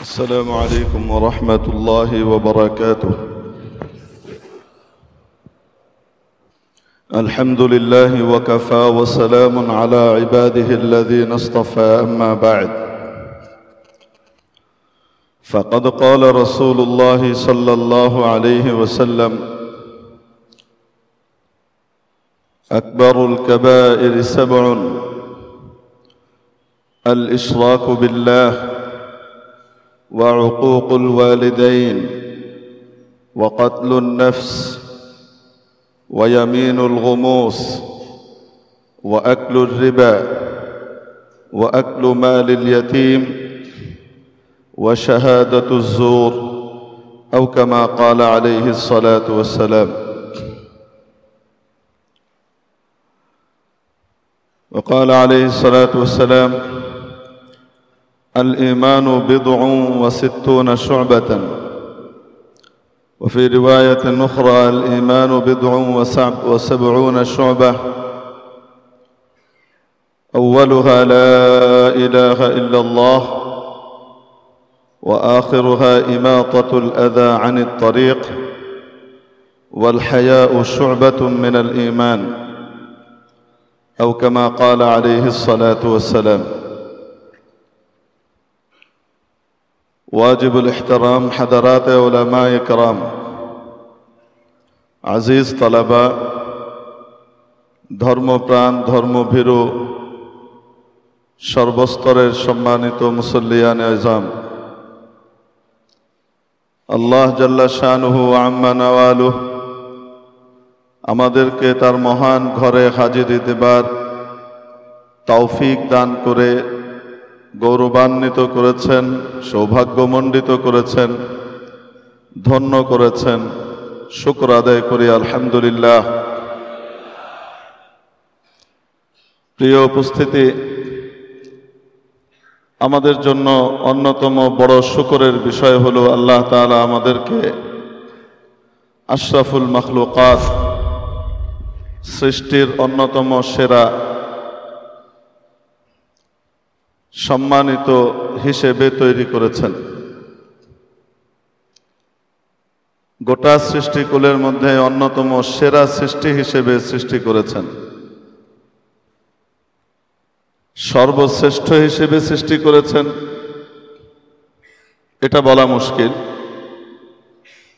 السلام عليكم ورحمة الله وبركاته. الحمد لله وكفى وسلام على عباده الذين اصطفى، أما بعد، فقد قال رسول الله صلى الله عليه وسلم: أكبر الكبائر 7: الإشراك بالله، وعقوق الوالدين، وقتل النفس، ويمين الغموس، وأكل الربا، وأكل مال اليتيم، وشهادة الزور، أو كما قال عليه الصلاة والسلام. وقال عليه الصلاة والسلام: الإيمان 60 شعبة، وفي رواية أخرى: الإيمان 70 شعبة، أولها لا إله إلا الله، وآخرها إماطة الأذى عن الطريق، والحياء شعبة من الإيمان، أو كما قال عليه الصلاة والسلام. واجب الاحترام حضرات علماء کرام, আজিজ তালাবা, ধর্মপ্রাণ ধর্মভীরু সর্বস্তরের সম্মানিত মুসল্লিয়ান আযম, আল্লাহ জাল্লা শানুহু আম্মা নাওয়ালুহু আমাদেরকে তার মহান ঘরে হাজির দিবার তৌফিক দান করে গৌরবান্বিত করেছেন, সৌভাগ্যমণ্ডিত করেছেন, ধন্য করেছেন। শুকর আদায় করি আলহামদুলিল্লাহ। প্রিয় উপস্থিতি, আমাদের জন্য অন্যতম বড় শুকরের বিষয় হলো আল্লাহ তাআলা আমাদেরকে আশরাফুল মাখলুকাত, সৃষ্টির অন্যতম সেরা, সম্মানিত হিসেবে তৈরি করেছেন। গোটা সৃষ্টিকুলের মধ্যে অন্যতম সেরা সৃষ্টি হিসেবে সৃষ্টি করেছেন, সর্বশ্রেষ্ঠ হিসেবে সৃষ্টি করেছেন এটা বলা মুশকিল,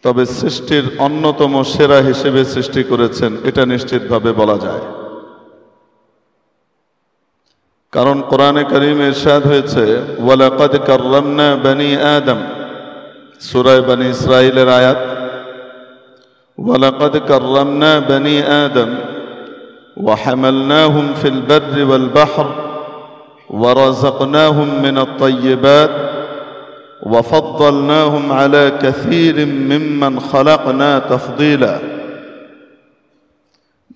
তবে সৃষ্টির অন্যতম সেরা হিসেবে সৃষ্টি করেছেন এটা নিশ্চিতভাবে বলা যায়। কারণ কোরআনে কারীমে ইরশাদ হয়েছে, ওয়ালাকাদ কাররামনা বনি আদম, সূরা বনি ইসরাঈলের আয়াত। ওয়ালাকাদ কাররামনা বনি আদম ওয়া হামালনাহুম ফিল বাররি ওয়াল বাহর ওয়া রাযাকনাহুম মিনাত তাইয়্যিবাত ওয়া ফাদ্দালনাহুম আলা কাসীরিম মিম্মান খালাকনা তাফদীলা।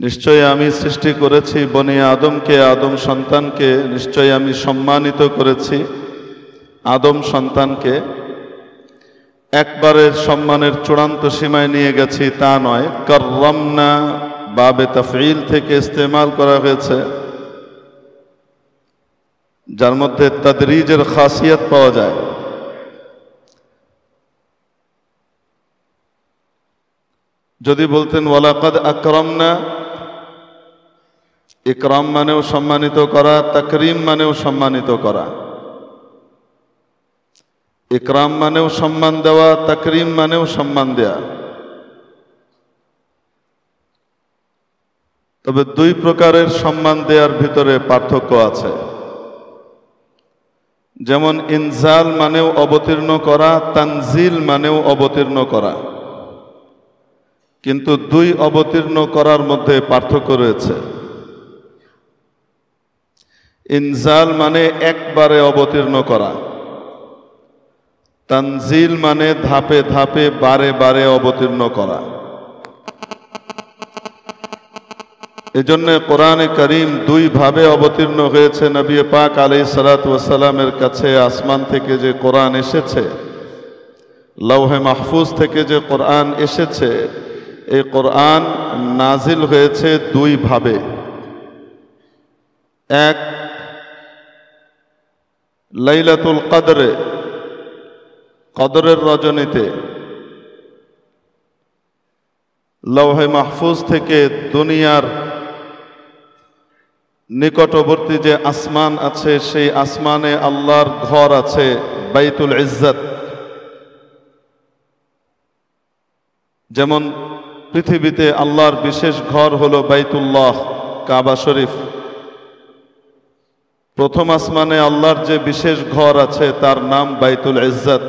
নিশ্চয় আমি সৃষ্টি করেছি বনি আদমকে, আদম সন্তানকে নিশ্চয় আমি সম্মানিত করেছি। আদম সন্তানকে একবারের সম্মানের চূড়ান্ত সীমায় নিয়ে গেছি তা নয়, কাররামনা বাবে তাফঈল থেকে ইস্তেমাল করা হয়েছে, যার মধ্যে তাদরিজের খাসিয়ত পাওয়া যায়। যদি বলতেন ওয়ালাকাদ আকরামনা, ইকরাম মানেও সম্মানিত করা, তাকরিম মানেও সম্মানিত করা। ইকরাম মানেও সম্মান দেওয়া, তাকরিম মানেও সম্মান দেয়া। তবে দুই প্রকারের সম্মান দেওয়ার ভিতরে পার্থক্য আছে। যেমন ইনজাল মানেও অবতীর্ণ করা, তানজিল মানেও অবতীর্ণ করা, কিন্তু দুই অবতীর্ণ করার মধ্যে পার্থক্য রয়েছে। ইনজাল মানে একবারে অবতীর্ণ করা, তানজিল মানে ধাপে ধাপে বারে বারে অবতীর্ণ করা। এজন্য কোরআনে কারীম দুই ভাবে অবতীর্ণ হয়েছে। নবী পাক আলাইহিস সালাতু ওয়াস সালামের কাছে আসমান থেকে যে কোরআন এসেছে, লৌহে মাহফুজ থেকে যে কোরআন এসেছে, এই কোরআন নাজিল হয়েছে দুই ভাবে। এক, লাইলাতুল কদরে কদরের রজনীতে লৌহে মাহফুজ থেকে দুনিয়ার নিকটবর্তী যে আসমান আছে সেই আসমানে আল্লাহর ঘর আছে বাইতুল ইজ্জত। যেমন পৃথিবীতে আল্লাহর বিশেষ ঘর হলো বাইতুল্লাহ, কাবা শরীফ। প্রথম আসমানে আল্লাহর যে বিশেষ ঘর আছে তার নাম বাইতুল ইজ্জত।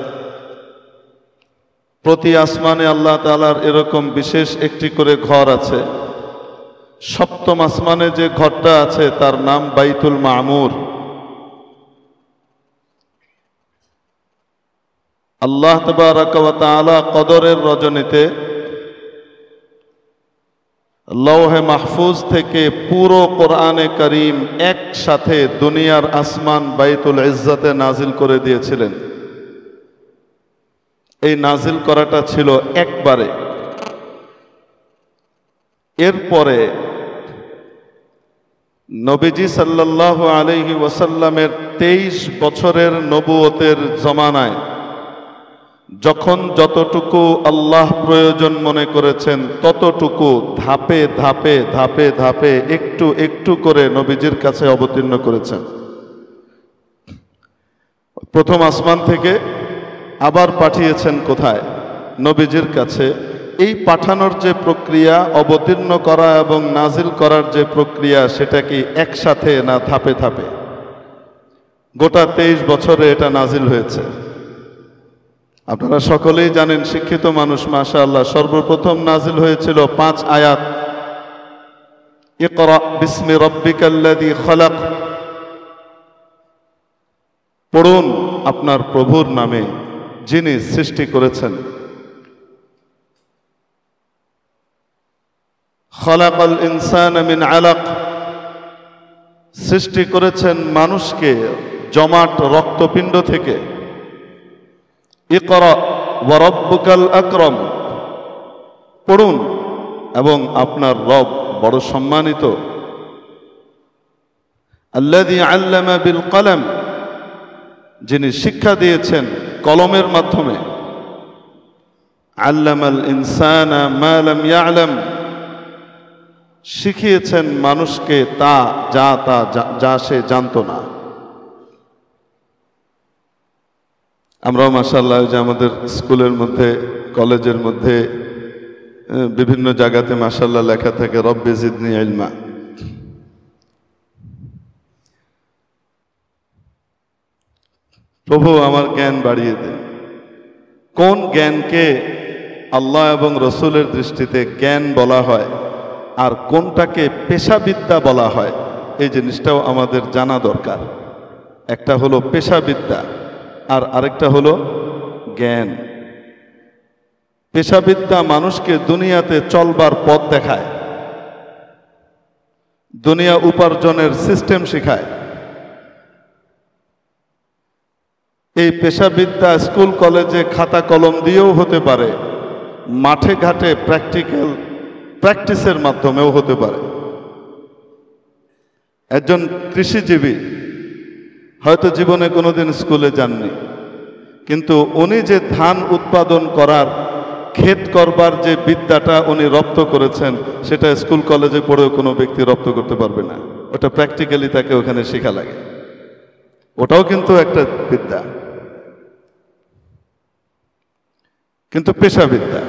প্রতি আসমানে আল্লাহ তাআলার এরকম বিশেষ একটি করে ঘর আছে। সপ্তম আসমানে যে ঘরটা আছে তার নাম বাইতুল মামুর। আল্লাহ তাবারাক ওয়া তাআলা কদরের রজনীতে লৌহে মাহফুজ থেকে পুরো কোরআনে কারীম একসাথে দুনিয়ার আসমান বাইতুল ইজ্জতে নাজিল করে দিয়েছিলেন। এই নাজিল করাটা ছিল একবারে। এরপরে নবীজি সাল্লাল্লাহু আলাইহি ওয়াসাল্লামের 23 বছরের নবুয়তের জমানায় যখন যতটুকু আল্লাহ প্রয়োজন মনে করেছেন ততটুকু ধাপে ধাপে ধাপে ধাপে একটু একটু করে নবীজির কাছে অবতীর্ণ করেছেন। প্রথম আসমান থেকে আবার পাঠিয়েছেন কোথায়? নবীজির কাছে। এই পাঠানোর যে প্রক্রিয়া, অবতীর্ণ করা এবং নাজিল করার যে প্রক্রিয়া, সেটা কি একসাথে না ধাপে ধাপে? গোটা 23 বছরে এটা নাজিল হয়েছে। আপনারা সকলেই জানেন, শিক্ষিত মানুষ মাশাআল্লাহ। সর্বপ্রথম নাজিল হয়েছিল 5 আয়াত। ইকরা বিসমি রাব্বিকাল্লাযী খালাক, পড়ুন আপনার প্রভুর নামে যিনি সৃষ্টি করেছেন। খালাকাল ইনসানা মিন আলাক, সৃষ্টি করেছেন মানুষকে জমাট রক্তপিণ্ড থেকে। ইকরা ওয়া রাব্বুকাল আকরাম, পড়ুন এবং আপনার রব বড় সম্মানিত। আল্লাযী আল্লামা বিল কলম, যিনি শিক্ষা দিয়েছেন কলমের মাধ্যমে। আল্লামাল ইনসানা মা লাম ইয়ালাম, শিখিয়েছেন মানুষকে যা সে জানতো না। আমরাও মাশাআল্লাহ যে আমাদের স্কুলের মধ্যে, কলেজের মধ্যে, বিভিন্ন জায়গাতে মাশাআল্লাহ লেখা থাকে রব্বি জিদনি ইলমা। প্রভু আমার জ্ঞান বাড়িয়ে দেন। কোন জ্ঞানকে আল্লাহ এবং রসুলের দৃষ্টিতে জ্ঞান বলা হয় আর কোনটাকে পেশাবিদ্যা বলা হয়, এই জিনিসটাও আমাদের জানা দরকার। একটা হলো পেশাবিদ্যা আর আরেকটা হলো জ্ঞান। পেশাবিদ্যা মানুষকে দুনিয়াতে চলবার পথ দেখায়, দুনিয়া উপার্জনের সিস্টেম শেখায়। এই পেশাবিদ্যা স্কুল কলেজে খাতা কলম দিয়েও হতে পারে, মাঠে ঘাটে প্র্যাকটিসের মাধ্যমেও হতে পারে। একজন কৃষিজীবী হয়তো জীবনে কোনোদিন স্কুলে যাননি, কিন্তু উনি যে ধান উৎপাদন করার, ক্ষেত করবার যে বিদ্যাটা উনি রপ্ত করেছেন, সেটা স্কুল কলেজে পড়েও কোনো ব্যক্তি রপ্ত করতে পারবে না। ওটা প্র্যাকটিক্যালি তাকে ওখানে শেখা লাগে। ওটাও কিন্তু একটা বিদ্যা, কিন্তু পেশাবিদ্যা।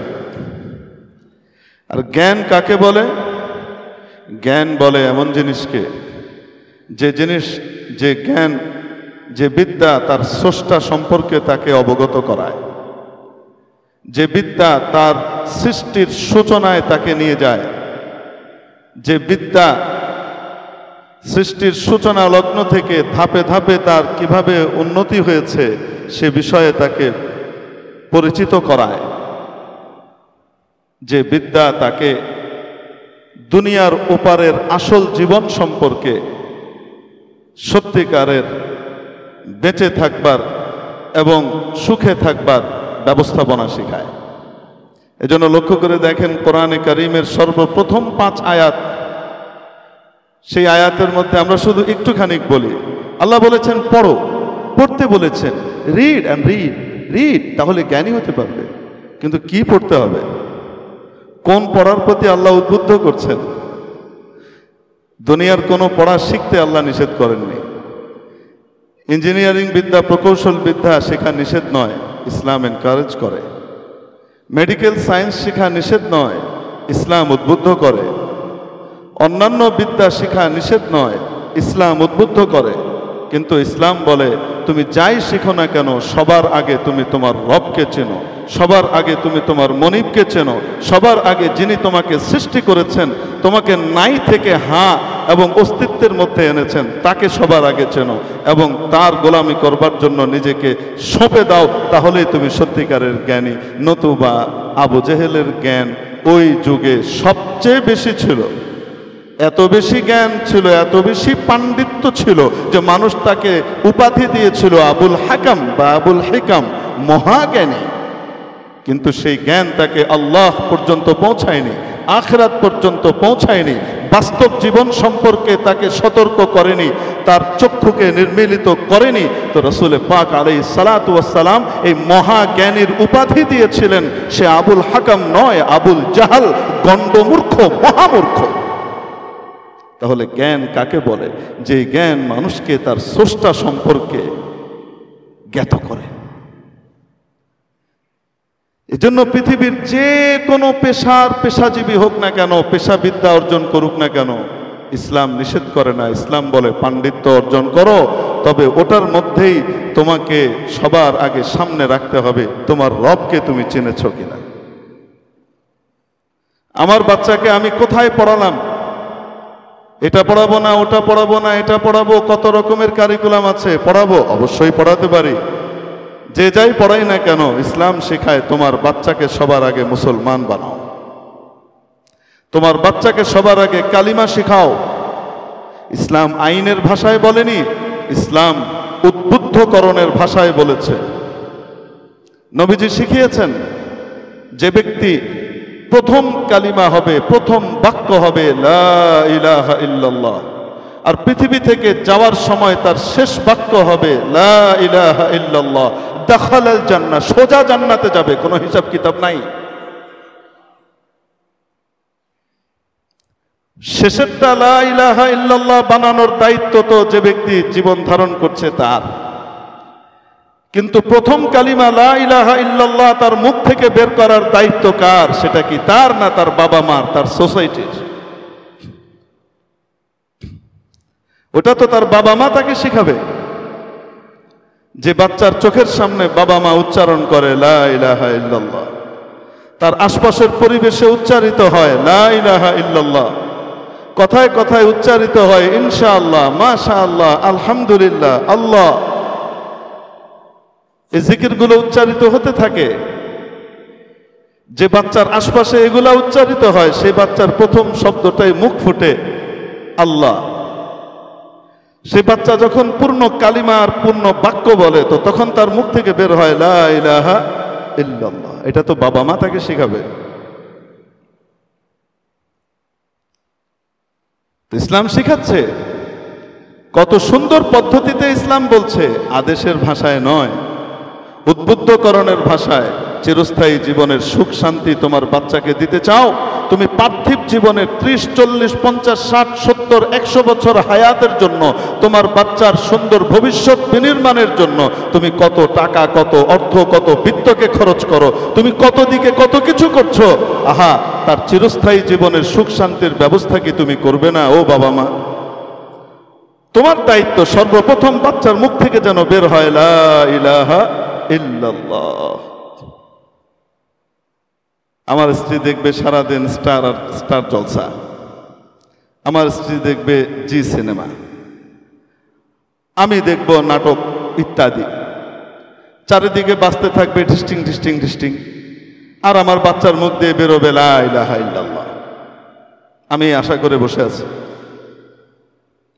আর জ্ঞান কাকে বলে? জ্ঞান বলে এমন জিনিসকে, যে জ্ঞান, যে বিদ্যা তার স্রষ্টা সম্পর্কে তাকে অবগত করায়, যে বিদ্যা তার সৃষ্টির সূচনায় তাকে নিয়ে যায়, যে বিদ্যা সৃষ্টির সূচনা লগ্ন থেকে ধাপে ধাপে তার কিভাবে উন্নতি হয়েছে সে বিষয়ে তাকে পরিচিত করায়, যে বিদ্যা তাকে দুনিয়ার ওপারের আসল জীবন সম্পর্কে, সত্যিকারের বেঁচে থাকবার এবং সুখে থাকবার ব্যবস্থাপনা শেখায়। এজন্য লক্ষ্য করে দেখেন, কোরআনে কারীমের সর্বপ্রথম 5 আয়াত, সেই আয়াতের মধ্যে আমরা শুধু একটুখানি বলি। আল্লাহ বলেছেন পড়ো, পড়তে বলেছেন, রিড অ্যান্ড রিড, রিড, তাহলে জ্ঞানী হতে পারবে। কিন্তু কি পড়তে হবে, কোন পড়ার প্রতি আল্লাহ উদ্বুদ্ধ করছেন? দুনিয়ার কোনো পড়া শিখতে আল্লাহ নিষেধ করেননি। ইঞ্জিনিয়ারিং বিদ্যা, প্রকৌশল বিদ্যা শেখা নিষেধ নয়, ইসলাম এনকারেজ করে। মেডিকেল সায়েন্স শেখা নিষেধ নয়, ইসলাম উদ্বুদ্ধ করে। অন্যান্য বিদ্যা শেখা নিষেধ নয়, ইসলাম উদ্বুদ্ধ করে। কিন্তু ইসলাম বলে তুমি যাই শিখো না কেন, সবার আগে তুমি তোমার রবকে চেনো, সবার আগে তুমি তোমার মনিবকে চেনো, সবার আগে যিনি তোমাকে সৃষ্টি করেছেন, তোমাকে নাই থেকে হ্যাঁ এবং অস্তিত্বের মধ্যে এনেছেন, তাকে সবার আগে চেনো এবং তার গোলামি করবার জন্য নিজেকে সঁপে দাও, তাহলেই তুমি সত্যিকারের জ্ঞানী। নতুবা আবু জেহেলের জ্ঞান ওই যুগে সবচেয়ে বেশি ছিল, এত বেশি জ্ঞান ছিল, এত বেশি পাণ্ডিত্য ছিল যে মানুষ তাকে উপাধি দিয়েছিল আবুল হাকাম বা আবুল হিকাম, মহাজ্ঞানী। কিন্তু সেই জ্ঞান তাকে আল্লাহ পর্যন্ত পৌঁছায়নি, আখিরাত পর্যন্ত পৌঁছায়নি, বাস্তব জীবন সম্পর্কে তাকে সতর্ক করেনি, তার চক্ষুকে নির্মিলিত করেনি। তো রাসূল পাক আলাইহিস সালাতু ওয়াস সালাম এই মহাজ্ঞানীর উপাধি দিয়েছিলেন। সে আবুল হাকাম নয়, আবুল জাহাল, গণ্ডমূর্খ, মহামূর্খ। তাহলে জ্ঞান কাকে বলে? যে জ্ঞান মানুষকে তার স্রষ্টা সম্পর্কে জ্ঞাত করে। এজন্য পৃথিবীর যে কোনো পেশাজীবী হোক না কেন, পেশাবিদ্যা অর্জন করুক না কেন, ইসলাম নিষেধ করে না। ইসলাম বলে পাণ্ডিত্য অর্জন করো, তবে ওটার মধ্যেই তোমাকে সবার আগে সামনে রাখতে হবে তোমার রবকে তুমি চিনেছ কিনা। আমার বাচ্চাকে আমি কোথায় পড়ালাম, এটা পড়াবো না, ওটা পড়াবো না, এটা পড়াবো, কত রকমের কারিকুলাম আছে, পড়াবো, অবশ্যই পড়াতে পারি। যে যাই পড়াই না কেন, ইসলাম শেখায় তোমার বাচ্চাকে সবার আগে মুসলমান বানাও, তোমার বাচ্চাকে সবার আগে কালিমা শেখাও। ইসলাম আইনের ভাষায় বলেনি, ইসলাম উদ্বুদ্ধকরণের ভাষায় বলেছে। নবীজি শিখিয়েছেন যে ব্যক্তি প্রথম কালিমা হবে, প্রথম বাক্য হবে লা ইলাহা ইল্লাল্লাহ, আর পৃথিবী থেকে যাওয়ার সময় তার শেষ বাক্য হবে লা ইলাহা ইল্লাল্লাহ, দাখালাল জান্নাহ, সোজা জান্নাতে যাবে, কোনো হিসাব কিতাব নাই। শেষেরটা লা ইলাহা ইল্লাল্লাহ বানানোর দায়িত্ব তো যে ব্যক্তি জীবন ধারণ করছে তার। কিন্তু প্রথম কালিমা লা ইলাহা ইল্লাল্লাহ তার মুখ থেকে বের করার দায়িত্ব কার? সেটা কি তার, না তার বাবা মার, তার সোসাইটির? ওটা তো তার বাবা মা তাকে শিখাবে। যে বাচ্চার চোখের সামনে বাবা মা উচ্চারণ করে লা ইলাহা ইল্লাল্লাহ, তার আশপাশের পরিবেশে উচ্চারিত হয় লা ইলাহা ইল্লাল্লাহ, কথায় কথায় উচ্চারিত হয় ইনশাআল্লাহ, মাশাআল্লাহ, আলহামদুলিল্লাহ, আল্লাহ, এই জিকিরগুলো উচ্চারিত হতে থাকে। যে বাচ্চার আশপাশে এগুলা উচ্চারিত হয়, সেই বাচ্চার প্রথম শব্দটাই মুখ ফুটে আল্লাহ। সে বাচ্চা যখন পূর্ণ কালিমা আর পূর্ণ বাক্য বলে, তো তখন তার মুখ থেকে বের হয় লা ইলাহা ইল্লাল্লাহ। এটা তো বাবা মা তাকে শেখাবে। ইসলাম শেখাচ্ছে, কত সুন্দর পদ্ধতিতে ইসলাম বলছে, আদেশের ভাষায় নয়, উদ্বুদ্ধকরণের ভাষায়। চিরস্থায়ী জীবনের সুখ শান্তি তোমার বাচ্চাকে দিতে চাও, তুমি পার্থিব জীবনের 30, 40, 50, 60, 70, 100 বছর হায়াতের জন্য, তোমার বাচ্চার সুন্দর ভবিষ্যৎ বিনির্মাণের জন্য তুমি কত টাকা, কত অর্থ, কত বিত্তকে খরচ করো, তুমি কত দিকে কত কিছু করছো। আহা, তার চিরস্থায়ী জীবনের সুখ শান্তির ব্যবস্থা কি তুমি করবে না? ও বাবা মা, তোমার দায়িত্ব সর্বপ্রথম বাচ্চার মুখ থেকে যেন বের হয় লা ইলাহা ইল্লাল্লাহ। আমার স্ত্রী দেখবে সারাদিন স্টার জলসা, আমার স্ত্রী দেখবে জি সিনেমা, আমি দেখব নাটক ইত্যাদি, চারিদিকে বাজতে থাকবে ডিস্টিং ডিস্টিং ডিস্টিং, আর আমার বাচ্চার মুখ দিয়ে বেরোবে লা ইলাহা ইল্লাল্লাহ। আমি আশা করে বসে আছি।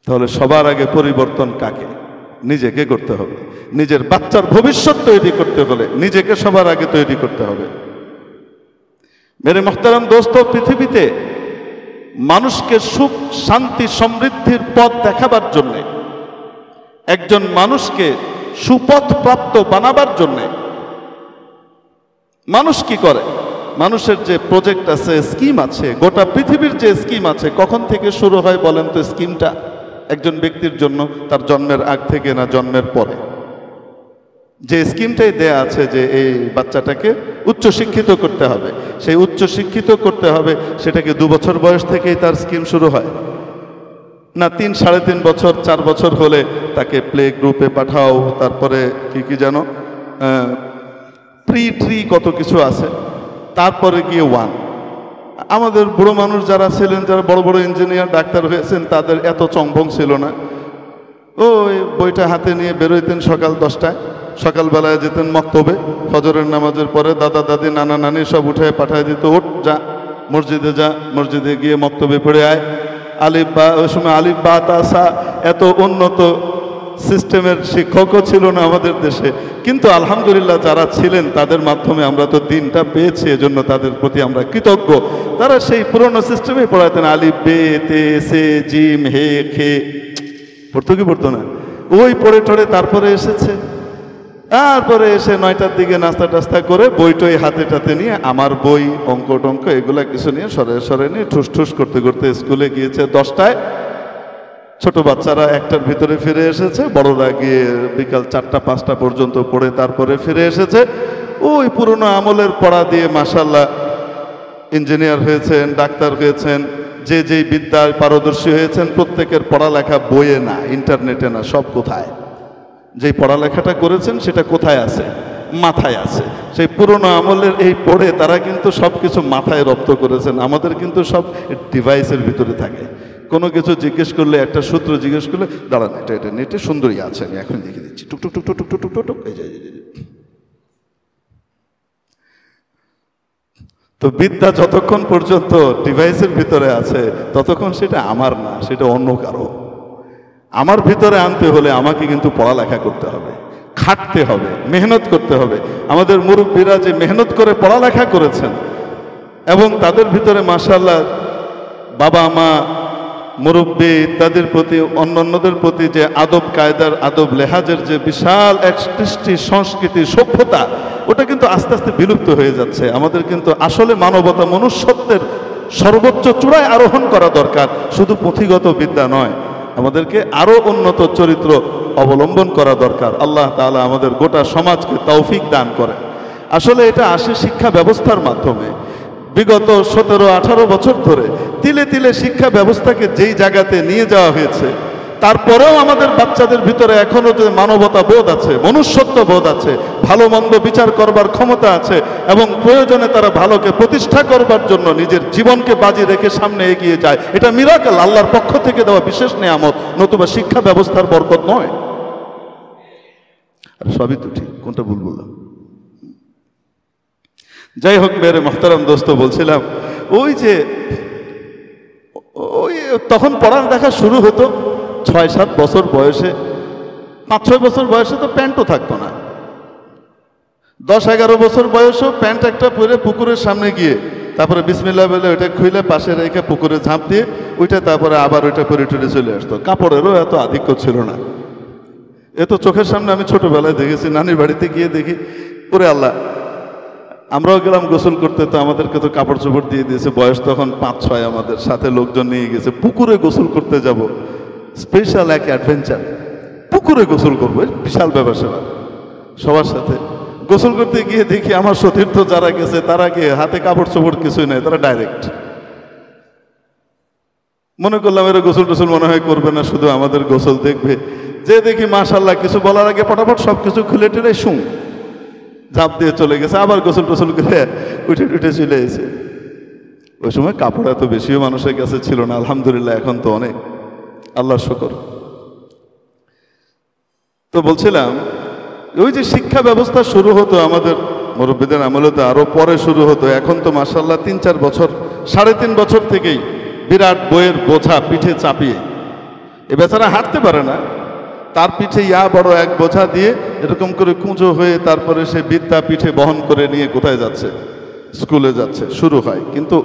তাহলে সবার আগে পরিবর্তন কাকে? নিজেকে করতে হবে। নিজের বাচ্চার ভবিষ্যৎ তৈরি করতে হলে নিজেকে সবার আগে তৈরি করতে হবে। মেরে মুহতারাম দোস্ত, পৃথিবীতে মানুষকে সুখ শান্তি সমৃদ্ধির পথ দেখাবার জন্যে, একজন মানুষকে সুপথ প্রাপ্ত বানাবার জন্যে মানুষ কি করে? মানুষের যে প্রজেক্ট আছে, স্কিম আছে, গোটা পৃথিবীর যে স্কিম আছে, কখন থেকে শুরু হয় বলেন তো স্কিমটা একজন ব্যক্তির জন্য? তার জন্মের আগ থেকে না জন্মের পরে? যে স্কিমটাই দেয়া আছে যে এই বাচ্চাটাকে উচ্চশিক্ষিত করতে হবে, সেই উচ্চশিক্ষিত করতে হবে, সেটাকে 2 বছর বয়স থেকেই তার স্কিম শুরু হয়? না 3, 3.5 বছর, 4 বছর হলে তাকে প্লে গ্রুপে পাঠাও, তারপরে কি যেন প্রি কত কিছু আছে, তারপরে গিয়ে 1। আমাদের বুড়ো মানুষ যারা ছিলেন, যারা বড় বড় ইঞ্জিনিয়ার ডাক্তার হয়েছেন, তাদের এত চংভং ছিল না। ওই বইটা হাতে নিয়ে বেরোইতেন সকাল 10টায়, সকালবেলায় যেতেন মক্তবে, ফজরের নামাজের পরে দাদা দাদি নানা নানি সব উঠে পাঠায় দিত, ওঠ যা মসজিদে যা, মসজিদে গিয়ে মক্তবে পড়ে আয়। আলিফ বা, ওই সময় আলিফ বা তাসা এত উন্নত সিস্টেমের শিক্ষকও ছিল না আমাদের দেশে, কিন্তু আলহামদুলিল্লাহ যারা ছিলেন তাদের মাধ্যমে আমরা তো দিনটা পেয়েছি, এজন্য তাদের প্রতি আমরা কৃতজ্ঞ। তারা সেই পুরনো সিস্টেমে পড়াতেন, আলিফ বে তে সে জিম হে খে, পড়তো কি পড়তো না? ওই পড়ে টড়ে তারপরে এসেছে। তারপরে এসে 9টার দিকে নাস্তা টাস্তা করে বইটই হাতে টাতে নিয়ে, আমার বই, অঙ্ক টঙ্ক এগুলা কিছু নিয়ে সরে সরে নিয়ে ঠুস ঠুস করতে করতে স্কুলে গিয়েছে 10টায়। ছোট বাচ্চারা 1টার ভিতরে ফিরে এসেছে, বড়রা গিয়ে বিকাল 4টা 5টা পর্যন্ত পড়ে তারপরে ফিরে এসেছে। ওই পুরনো আমলের পড়া দিয়ে মাশাআল্লাহ ইঞ্জিনিয়ার হয়েছেন, ডাক্তার হয়েছেন, যে যেই বিদ্যায় পারদর্শী হয়েছেন, প্রত্যেকের পড়ালেখা বইয়ে না, ইন্টারনেটে না, সব কোথায়? যেই পড়ালেখাটা করেছেন সেটা কোথায় আছে? মাথায় আছে। সেই পুরনো আমলের এই পড়ে তারা কিন্তু সব কিছু মাথায় রপ্ত করেছেন। আমাদের কিন্তু সব ডিভাইসের ভিতরে থাকে। কোনো কিছু জিজ্ঞেস করলে, একটা সূত্র জিজ্ঞেস করলে, দাঁড়ান এটা নেটে সুন্দরী আছে, আমি এখন লিখে দিচ্ছি, টুক টুক টুক টুক টুক টুক টুক টুক, এই যে। তো বিদ্যা যতক্ষণ পর্যন্ত ডিভাইসের ভিতরে আছে ততক্ষণ সেটা আমার না, সেটা অন্য কারো। আমার ভিতরে আনতে হলে আমাকে কিন্তু পড়ালেখা করতে হবে, খাটতে হবে, মেহনত করতে হবে। আমাদের মুরব্বীরা যে মেহনত করে পড়ালেখা করেছেন এবং তাদের ভিতরে মাশাআল্লাহ বাবা মা মুরব্বী ইত্যাদির প্রতি, অন্যান্যদের প্রতি যে আদব কায়দার, আদব লেহাজের যে বিশাল এক কৃষ্টি সংস্কৃতি সভ্যতা, ওটা কিন্তু আস্তে আস্তে বিলুপ্ত হয়ে যাচ্ছে। আমাদের কিন্তু আসলে মানবতা, মনুষ্যত্বের সর্বোচ্চ চূড়ায় আরোহণ করা দরকার, শুধু পুঁথিগত বিদ্যা নয়, আমাদেরকে আরও উন্নত চরিত্র অবলম্বন করা দরকার। আল্লাহ তাআলা আমাদের গোটা সমাজকে তৌফিক দান করেন। আসলে এটা আসে শিক্ষা ব্যবস্থার মাধ্যমে। বিগত 17-18 বছর ধরে তিলে তিলে শিক্ষা ব্যবস্থাকে যেই জায়গাতে নিয়ে যাওয়া হয়েছে, তারপরেও আমাদের বাচ্চাদের ভিতরে এখনো যে মানবতা বোধ আছে, মনুষ্যত্ব বোধ আছে, ভালো মন্দ বিচার করবার ক্ষমতা আছে এবং প্রয়োজনে তারা ভালোকে প্রতিষ্ঠা করবার জন্য নিজের জীবনকে বাজি রেখে সামনে এগিয়ে যায়। এটা মিরাকেল, আল্লাহর পক্ষ থেকে দেওয়া বিশেষ নেয়ামত, নতুবা শিক্ষা ব্যবস্থার বরকত নয়। আর সবই তো ঠিক, কোনটা ভুল বললাম? যাই হোক মেরে মোহতারাম দোস্ত, বলছিলাম ওই যে তখন পড়ার দেখা শুরু হতো 6-7 বছর বয়সে, 5-6 বছর বয়সে তো প্যান্টও থাকতো না। 10-11 বছর বয়সেও প্যান্ট একটা পরে পুকুরের সামনে গিয়ে তারপরে বিসমিল্লাহ বলে ওইটা খুলে পাশে রেখে পুকুরে ঝাঁপ দিয়ে ওইটা তারপরে আবার ওইটা পরে টরে চলে আসতো। কাপড়েরও এত আধিক্য ছিল না। এ তো চোখের সামনে আমি ছোটবেলায় দেখেছি, নানির বাড়িতে গিয়ে দেখি, ওরে আল্লাহ, আমরাও গেলাম গোসল করতে, তো আমাদেরকে তো কাপড় চোপড় দিয়ে দিয়েছে। বয়স তখন 5-6, আমাদের সাথে লোকজন নিয়ে গেছে, পুকুরে গোসল করতে যাব, স্পেশাল এক অ্যাডভেঞ্চার, পুকুরে গোসল করবো, বিশাল ব্যাপার সেবা। সবার সাথে গোসল করতে গিয়ে দেখি আমার সতীর্থ যারা গেছে তারা গিয়ে হাতে কাপড় চোপড় কিছুই নেই, তারা ডাইরেক্ট। মনে করলাম এরা গোসল টোসল মনে হয় করবে না, শুধু আমাদের গোসল দেখবে। যে দেখি মাশাআল্লাহ কিছু বলার আগে ফটাফট সব কিছু খুলে টেলে শুন ঝাঁপ দিয়ে চলে গেছে, আবার গোসল টোসল করে উঠে চলে এসে। ওই সময় কাপড় এত বেশিও মানুষের কাছে ছিল না, আলহামদুলিল্লাহ এখন তো অনেক, আল্লাহর শুকর। তো বলছিলাম ওই যে শিক্ষা ব্যবস্থা শুরু হতো আমাদের মুরব্বীদের আমলে, তো আরো পরে শুরু হতো। এখন তো মাশাআল্লাহ 3-4 বছর, 3.5 বছর থেকেই বিরাট বইয়ের বোঝা পিঠে চাপিয়ে, এ বেচারা হাঁটতে পারে না, তার পিঠে বড় এক বোঝা দিয়ে এরকম করে কুঁজো হয়ে তারপরে সে বিদ্যা পিঠে বহন করে নিয়ে কোথায় যাচ্ছে? স্কুলে যাচ্ছে। শুরু হয়। কিন্তু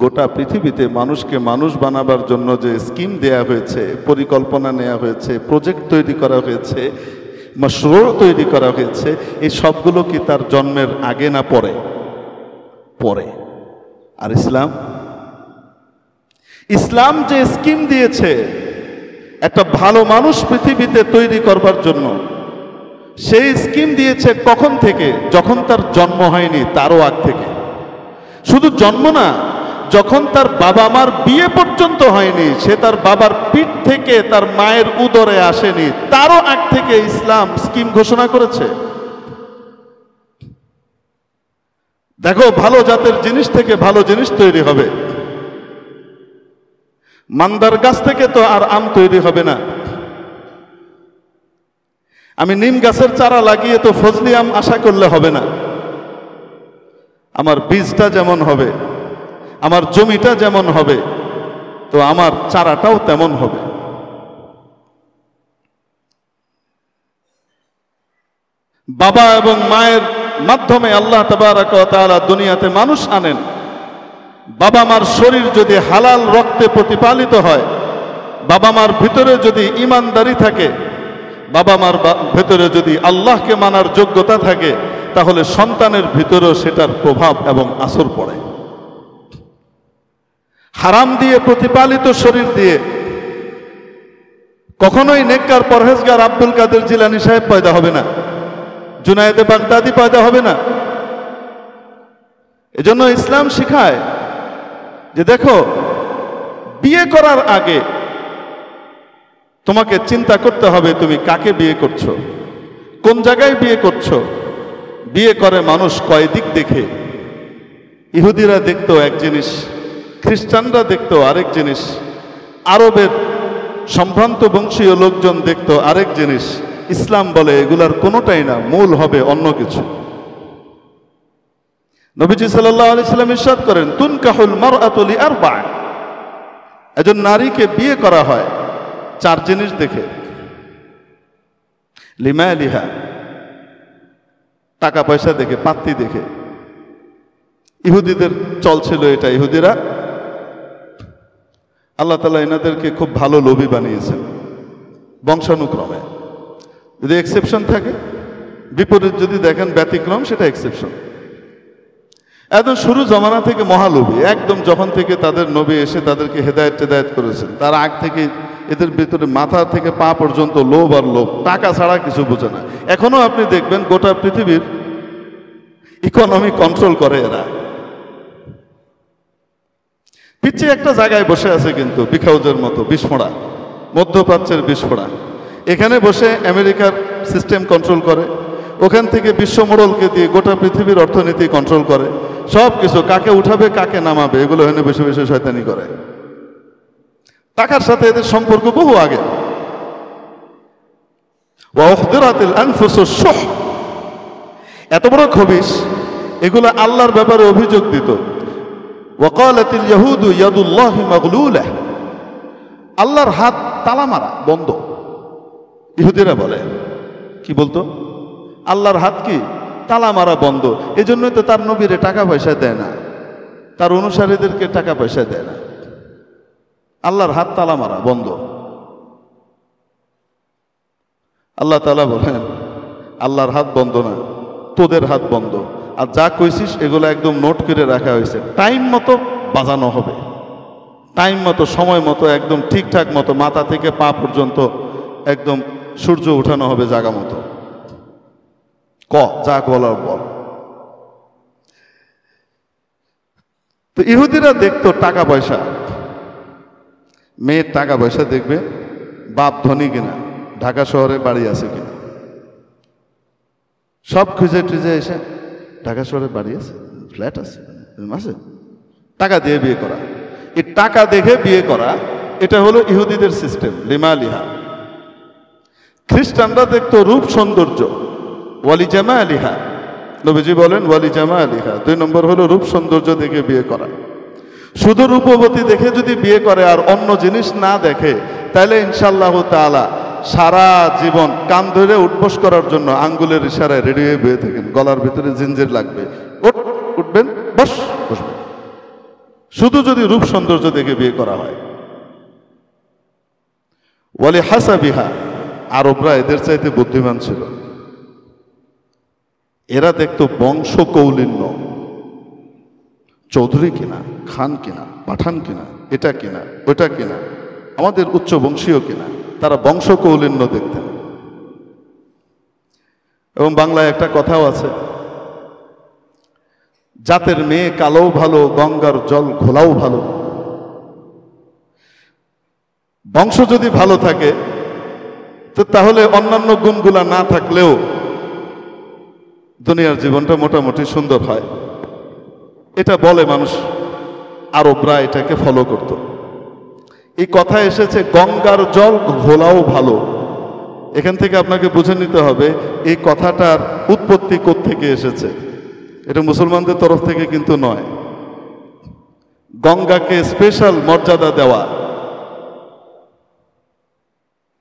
গোটা পৃথিবীতে মানুষকে মানুষ বানাবার জন্য যে স্কিম দেয়া হয়েছে, পরিকল্পনা নেওয়া হয়েছে, প্রজেক্ট তৈরি করা হয়েছে, মাশরু তৈরি করা হয়েছে, এই সবগুলো কি তার জন্মের আগে না পরে? পরে। আর ইসলাম যে স্কিম দিয়েছে একটা ভালো মানুষ পৃথিবীতে তৈরি করবার জন্য, সেই স্কিম দিয়েছে কখন থেকে? যখন তার জন্ম হয়নি, তারও আগ থেকে। শুধু জন্ম না, যখন তার বাবা মার বিয়ে পর্যন্ত হয়নি, সে তার বাবার পিঠ থেকে তার মায়ের উদরে আসেনি, তারও আগ থেকে ইসলাম স্কিম ঘোষণা করেছে। দেখো, ভালো জাতের জিনিস থেকে ভালো জিনিস তৈরি হবে। মান্দার গাছ থেকে তো আর আম তৈরি হবে না। আমি নিম গাছের চারা লাগিয়ে তো ফজলি আম আশা করলে হবে না। আমার বীজটা যেমন হবে, আমার জমিটা যেমন হবে, তো আমার চারাটাও তেমন হবে। বাবা এবং মায়ের মাধ্যমে আল্লাহ তাবারক ওয়া তাআলা দুনিয়াতে মানুষ আনেন। বাবা মার শরীর যদি হালাল রক্তে প্রতিপালিত হয়, বাবা মার ভিতরে যদি ঈমানদারি থাকে, বাবা মার ভেতরে যদি আল্লাহকে মানার যোগ্যতা থাকে, তাহলে সন্তানের ভিতরেও সেটার প্রভাব এবং আসর পড়ে। হারাম দিয়ে প্রতিপালিত শরীর দিয়ে কখনোই নেককার পরহেজগার আব্দুল কাদের জিলানী সাহেব পয়দা হবে না, জুনায়েদে বাগদাদি পয়দা হবে না। এজন্য ইসলাম শিখায় যে দেখো, বিয়ে করার আগে তোমাকে চিন্তা করতে হবে তুমি কাকে বিয়ে করছো, কোন জায়গায় বিয়ে করছো। বিয়ে করে মানুষ কয় দিক দেখে। ইহুদিরা দেখতো এক জিনিস, খ্রিস্টানরা দেখতো আরেক জিনিস, আরবের সম্ভ্রান্ত বংশীয় লোকজন দেখতো আরেক জিনিস। ইসলাম বলে এগুলার কোনোটাই না, মূল হবে অন্য কিছু। নবীজি সাল্লাল্লাহু আলাইহি সাল্লাম ইরশাদ করেন, তুনকাহুল মারআতু লিআরবা', একজন নারীকে বিয়ে করা হয় চার জিনিস দেখে। লিমালিহা, টাকা পয়সা দেখে, পাত্তি দেখে। ইহুদিদের চল ছিল এটা। ইহুদিরা, আল্লাহ তাআলা এনাদেরকে খুব ভালো লোভী বানিয়েছেন বংশানুক্রমে। যদি এক্সেপশন থাকে, বিপরীত যদি দেখেন ব্যতিক্রম, সেটা এক্সেপশন। একদম শুরু জমানা থেকে মহালোভী, একদম যখন থেকে তাদের নবী এসে তাদেরকে হেদায়েত করেছেন, তার আগ থেকে এদের ভিতরে মাথা থেকে পা পর্যন্ত লোভ আর লোভ, টাকা ছাড়া কিছু বোঝে না। এখনো আপনি দেখবেন গোটা পৃথিবীর ইকোনমি কন্ট্রোল করে এরা। পিছিয়ে একটা জায়গায় বসে আছে কিন্তু বিখাউজের মতো বিস্ফোড়া, মধ্যপ্রাচ্যের বিস্ফোড়া। এখানে বসে আমেরিকার সিস্টেম কন্ট্রোল করে, ওখান থেকে বিশ্ব মোড়লকে দিয়ে গোটা পৃথিবীর অর্থনীতি কন্ট্রোল করে। সব কিছু কাকে উঠাবে কাকে নামাবে এগুলো এখানে বসে বসে শয়তানি করে। টাকার সাথে এদের সম্পর্ক বহু আগে। এত বড় খবিশ, এগুলো আল্লাহর ব্যাপারে অভিযোগ দিত। ওয়াকালাতিল ইয়াহুদু ইয়াদুল্লাহি মাগলুলা, আল্লাহর হাত তালা মারা, বন্ধ। ইহুদিরা বলে, কি বলতো? আল্লাহর হাত কি তালা মারা, বন্ধ। এজন্যই তো তার নবীরে টাকা পয়সা দেয় না, তার অনুসারীদেরকে টাকা পয়সা দেয় না। আল্লাহর হাত তালা মারা, বন্ধ। আল্লাহ তাআলা বলেন, আল্লাহর হাত বন্ধ না, তোদের হাত বন্ধ। আর যা কইছিস এগুলো একদম নোট করে রাখা হয়েছে, টাইম মতো বাজানো হবে, টাইম মতো, সময় মতো, একদম ঠিকঠাক মতো, মাথা থেকে পা পর্যন্ত একদম সূর্য উঠানো হবে জায়গা মতো। যা বলার বল। তো ইহুদিরা দেখতো টাকা পয়সা, মেয়ের টাকা পয়সা দেখবে, বাপ ধনী কিনা, ঢাকা শহরে বাড়ি আছে কিনা, সব খুঁজে টুজে এসে ঢাকা শহরে বাড়ি আছে, ফ্ল্যাট আছে, আছে, টাকা দিয়ে বিয়ে করা। এই টাকা দেখে বিয়ে করা, এটা হলো ইহুদিদের সিস্টেম, লিমালিহা। খ্রিস্টানরা দেখতো রূপ সৌন্দর্য, ওয়ালি জামা আলিহা। নবীজি বলেন ওয়ালি জামা আলিহা, 2 নম্বর হলো রূপ সৌন্দর্য দেখে বিয়ে করা। শুধু রূপবতী দেখে যদি বিয়ে করে আর অন্য জিনিস না দেখে, তাহলে ইনশাআল্লাহ তাআলা সারা জীবন কান ধরে উঠবস করার জন্য আঙ্গুলের ইশারায় রেডি হয়ে বয়ে থাকেন। গলার ভিতরে জিঞ্জির লাগবে, উঠবেন, বসবেন। শুধু যদি রূপ সৌন্দর্য দেখে বিয়ে করা হয়। ওয়ালি হাসাবিহা, আরবরা এদের চাইতে বুদ্ধিমান ছিল। এরা দেখতো বংশ কৌলিন্য, চৌধুরী কিনা, খান কিনা, পাঠান কিনা, এটা কিনা, ওটা কিনা, আমাদের উচ্চ বংশীয় কিনা। তারা বংশ কৌলিন্য দেখতেন। এবং বাংলায় একটা কথাও আছে, জাতের মেয়ে কালোও ভালো, গঙ্গার জল ঘোলাও ভালো। বংশ যদি ভালো থাকে তো তাহলে অন্যান্য গুণগুলা না থাকলেও দুনিয়ার জীবনটা মোটামুটি সুন্দর হয়। এটা বলে মানুষ, আরবরা এটাকে ফলো করত। এই কথা এসেছে গঙ্গার জল ঘোলাও ভালো। এখান থেকে আপনাকে বুঝে নিতে হবে এই কথাটার উৎপত্তি কোত্থেকে এসেছে। এটা মুসলমানদের তরফ থেকে কিন্তু নয়। গঙ্গাকে স্পেশাল মর্যাদা দেওয়া,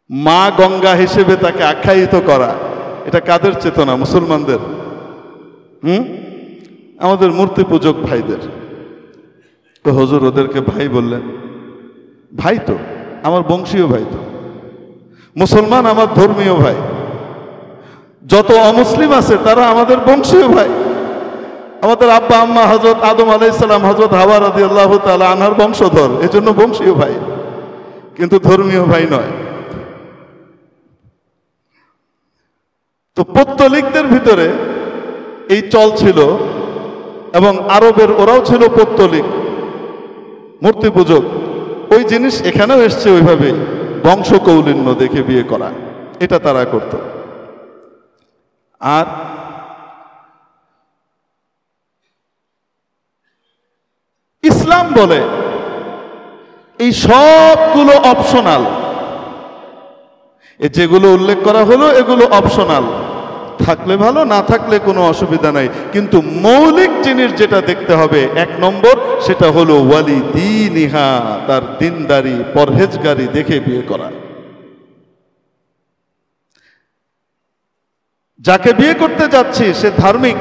মা গঙ্গা হিসেবে তাকে আখ্যায়িত করা, এটা কাদের চেতনা? মুসলমানদের। আমাদের মূর্তি পূজক ভাইদের। তো হুজুর ওদেরকে ভাই বললেন। ভাই তো আমার বংশীয় ভাই, তো মুসলমান আমার ধর্মীয় ভাই। যত অমুসলিম আছে তারা আমাদের বংশীয় ভাই। আমাদের আব্বা আম্মা হযরত আদম আলাইহিস সালাম, হযরত হাওয়া রাদিয়াল্লাহু তাআলা আনহার বংশধর, এজন্য বংশীয় ভাই, কিন্তু ধর্মীয় ভাই নয়। তো পৌত্তলিকদের ভিতরে এই চল ছিল, এবং আরবের ওরাও ছিল পৌত্তলিক, মূর্তি পূজক। ওই জিনিস এখানেও এসছে ওইভাবে, বংশ কৌলিন্য দেখে বিয়ে করা, এটা তারা করত। আর ইসলাম বলে এই সবগুলো অপশনাল। যেগুলো উল্লেখ করা হলো এগুলো অপশনাল, থাকলে ভালো, না থাকলে কোনো অসুবিধা নাই। কিন্তু মৌলিক জিনিস যেটা দেখতে হবে, 1 নম্বর, সেটা হলো ওয়ালি দীনিহা, তার দিনদারি পরহেজগারি দেখে বিয়ে করা। যাকে বিয়ে করতে যাচ্ছি সে ধার্মিক,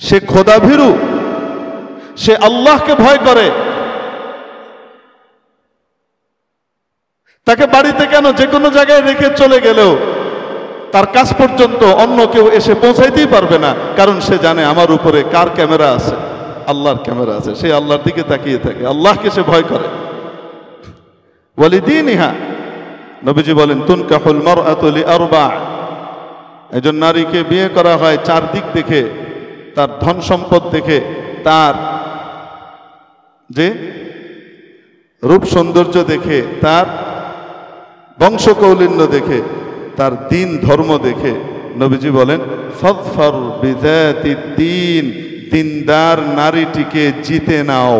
সে খোদাভীরু, সে আল্লাহকে ভয় করে। তাকে বাড়িতে কেন, যে কোনো জায়গায় রেখে চলে গেলেও তার কাজ পর্যন্ত অন্য কেউ এসে পৌঁছাইতেই পারবে না, কারণ সে জানে আমার উপরে কার ক্যামেরা আছে? আল্লাহর ক্যামেরা আছে। সে আল্লাহর দিকে তাকিয়ে থাকে, আল্লাহকে সে ভয় করে। ওয়ালিদিনিহা, নবীজি বলেন তুনকাহুল মারআতু লিআরবা', একজন নারীকে বিয়ে করা হয় 4 দিক দেখে, তার ধন সম্পদ দেখে, তার যে রূপ সৌন্দর্য দেখে, তার বংশ কৌলিন্য দেখে, তার দিন ধর্ম দেখে। নবীজি বলেন ফাযফার বিযাতিদ দ্বীন, দিনদার নারীটিকে জিতে নাও।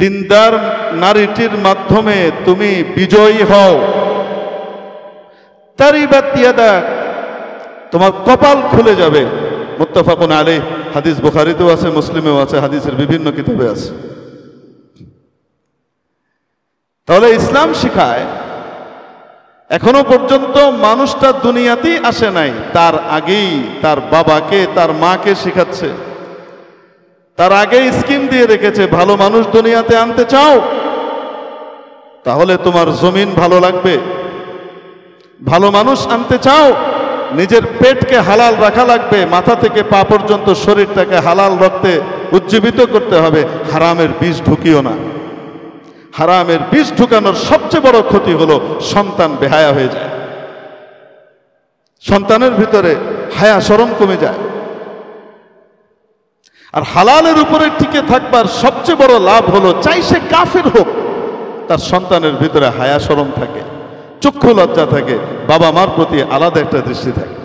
দিনদার নারীটির মাধ্যমে তুমি বিজয়ী হও। তারিবাত ইয়াদাক, তোমার কপাল খুলে যাবে। মুত্তাফাকুন আলাইহ, হাদিস বুখারীতেও আছে, মুসলিমেও আছে, হাদিসের বিভিন্ন কিতাবে আছে। তাহলে ইসলাম শিখায় এখনো পর্যন্ত মানুষটা দুনিয়াতেই আসে নাই, তার আগেই তার বাবাকে, তার মাকে শিখাচ্ছে। তার আগেই স্কিম দিয়ে রেখেছে, ভালো মানুষ দুনিয়াতে আনতে চাও তাহলে তোমার জমিন ভালো লাগবে। ভালো মানুষ আনতে চাও, নিজের পেটকে হালাল রাখা লাগবে, মাথা থেকে পা পর্যন্ত শরীরটাকে হালাল রক্তে উজ্জীবিত করতে হবে। হারামের বিষ ঢুকিও না। হারামের বিষ ঢুকানোর সবচেয়ে বড় ক্ষতি হলো সন্তান বেহায়া হয়ে যায়, সন্তানের ভিতরে হায়া শরম কমে যায়। আর হালালের উপরে টিকে থাকবার সবচেয়ে বড় লাভ হলো, চাই সে কাফের হোক, তার সন্তানের ভিতরে হায়া শরম থাকে, চক্ষু লজ্জা থাকে, বাবা মার প্রতি আলাদা একটা দৃষ্টি থাকে।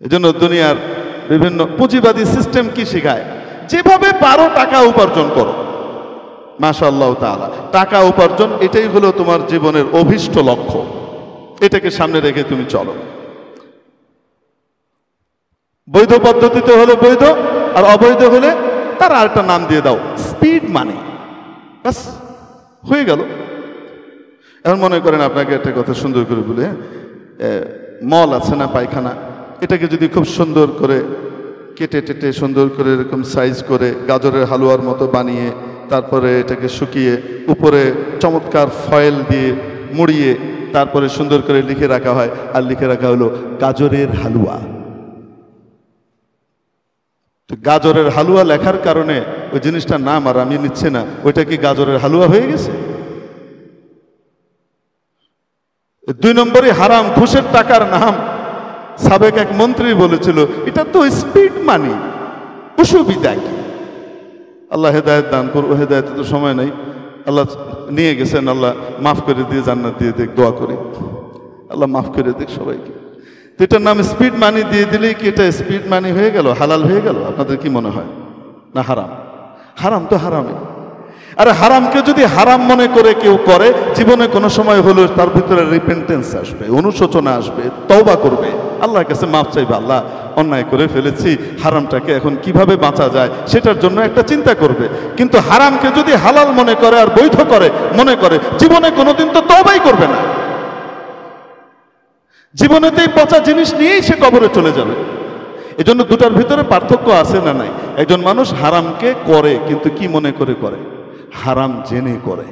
এজন্য দুনিয়ার বিভিন্ন পুঁজিবাদী সিস্টেম কি শিখায়? যেভাবে পারো টাকা উপার্জন করো, মাশাআল্লাহ তাআলা। টাকা উপার্জন এটাই হলো তোমার জীবনের অভীষ্ট লক্ষ্য, এটাকে সামনে রেখে তুমি চলো। বৈধ পদ্ধতিতে হলো বৈধ, আর অবৈধ হলে তার আরেকটা নাম দিয়ে দাও, স্পিড মানি, ব্যাস হয়ে গেল। এখন মনে করেন আপনাকে একটা কথা সুন্দর করে বলে, মল আছে না পায়খানা, এটাকে যদি খুব সুন্দর করে কেটে টেটে সুন্দর করে এরকম সাইজ করে গাজরের হালুয়ার মতো বানিয়ে তারপরে এটাকে শুকিয়ে উপরে চমৎকার ফয়েল দিয়ে মুড়িয়ে তারপরে সুন্দর করে লিখে রাখা হয়, আর লিখে রাখা হলো গাজরের হালুয়া। তো গাজরের হালুয়া লেখার কারণে ওই জিনিসটার নাম আর আমি নিচ্ছি না, ওইটা কি গাজরের হালুয়া হয়ে গেছে? 2 নম্বরে হারাম, ঘুষের টাকার নাম। সাবেক এক মন্ত্রী বলেছিল এটা তো স্পিড মানি, অসুবিধা কি? আল্লাহ হেদায়েত দান করুন, হেদায়েতে তো সময় নাই, আল্লাহ নিয়ে গেছেন, আল্লাহ মাফ করে দিয়ে জান্নাত দিয়ে দেখ, দোয়া করি আল্লাহ মাফ করে দেখ সবাইকে। তো এটার নাম স্পিড মানি দিয়ে দিলেই কি এটা স্পিড মানি হয়ে গেল, হালাল হয়ে গেল? আপনাদের কি মনে হয়? না হারাম। হারাম তো হারামই। আরে হারামকে যদি হারাম মনে করে কেউ করে, জীবনে কোনো সময় হলেও তার ভিতরে রিপেন্টেন্স আসবে, অনুশোচনা আসবে, তওবা করবে, আল্লাহর কাছে মাফ চাইবে, আল্লাহ অন্যায় করে ফেলেছি, হারামটাকে এখন কিভাবে বাঁচা যায় সেটার জন্য একটা চিন্তা করবে। কিন্তু হারামকে যদি হালাল মনে করে আর বৈধ করে মনে করে, জীবনে কোনোদিন তো তওবাই করবে না, জীবনেতেই পচা জিনিস নিয়েই সে কবরে চলে যাবে। এজন্য দুটার ভিতরে পার্থক্য আছে না নাই? একজন মানুষ হারামকে করে কিন্তু কি মনে করে করে? হারাম জেনে করে।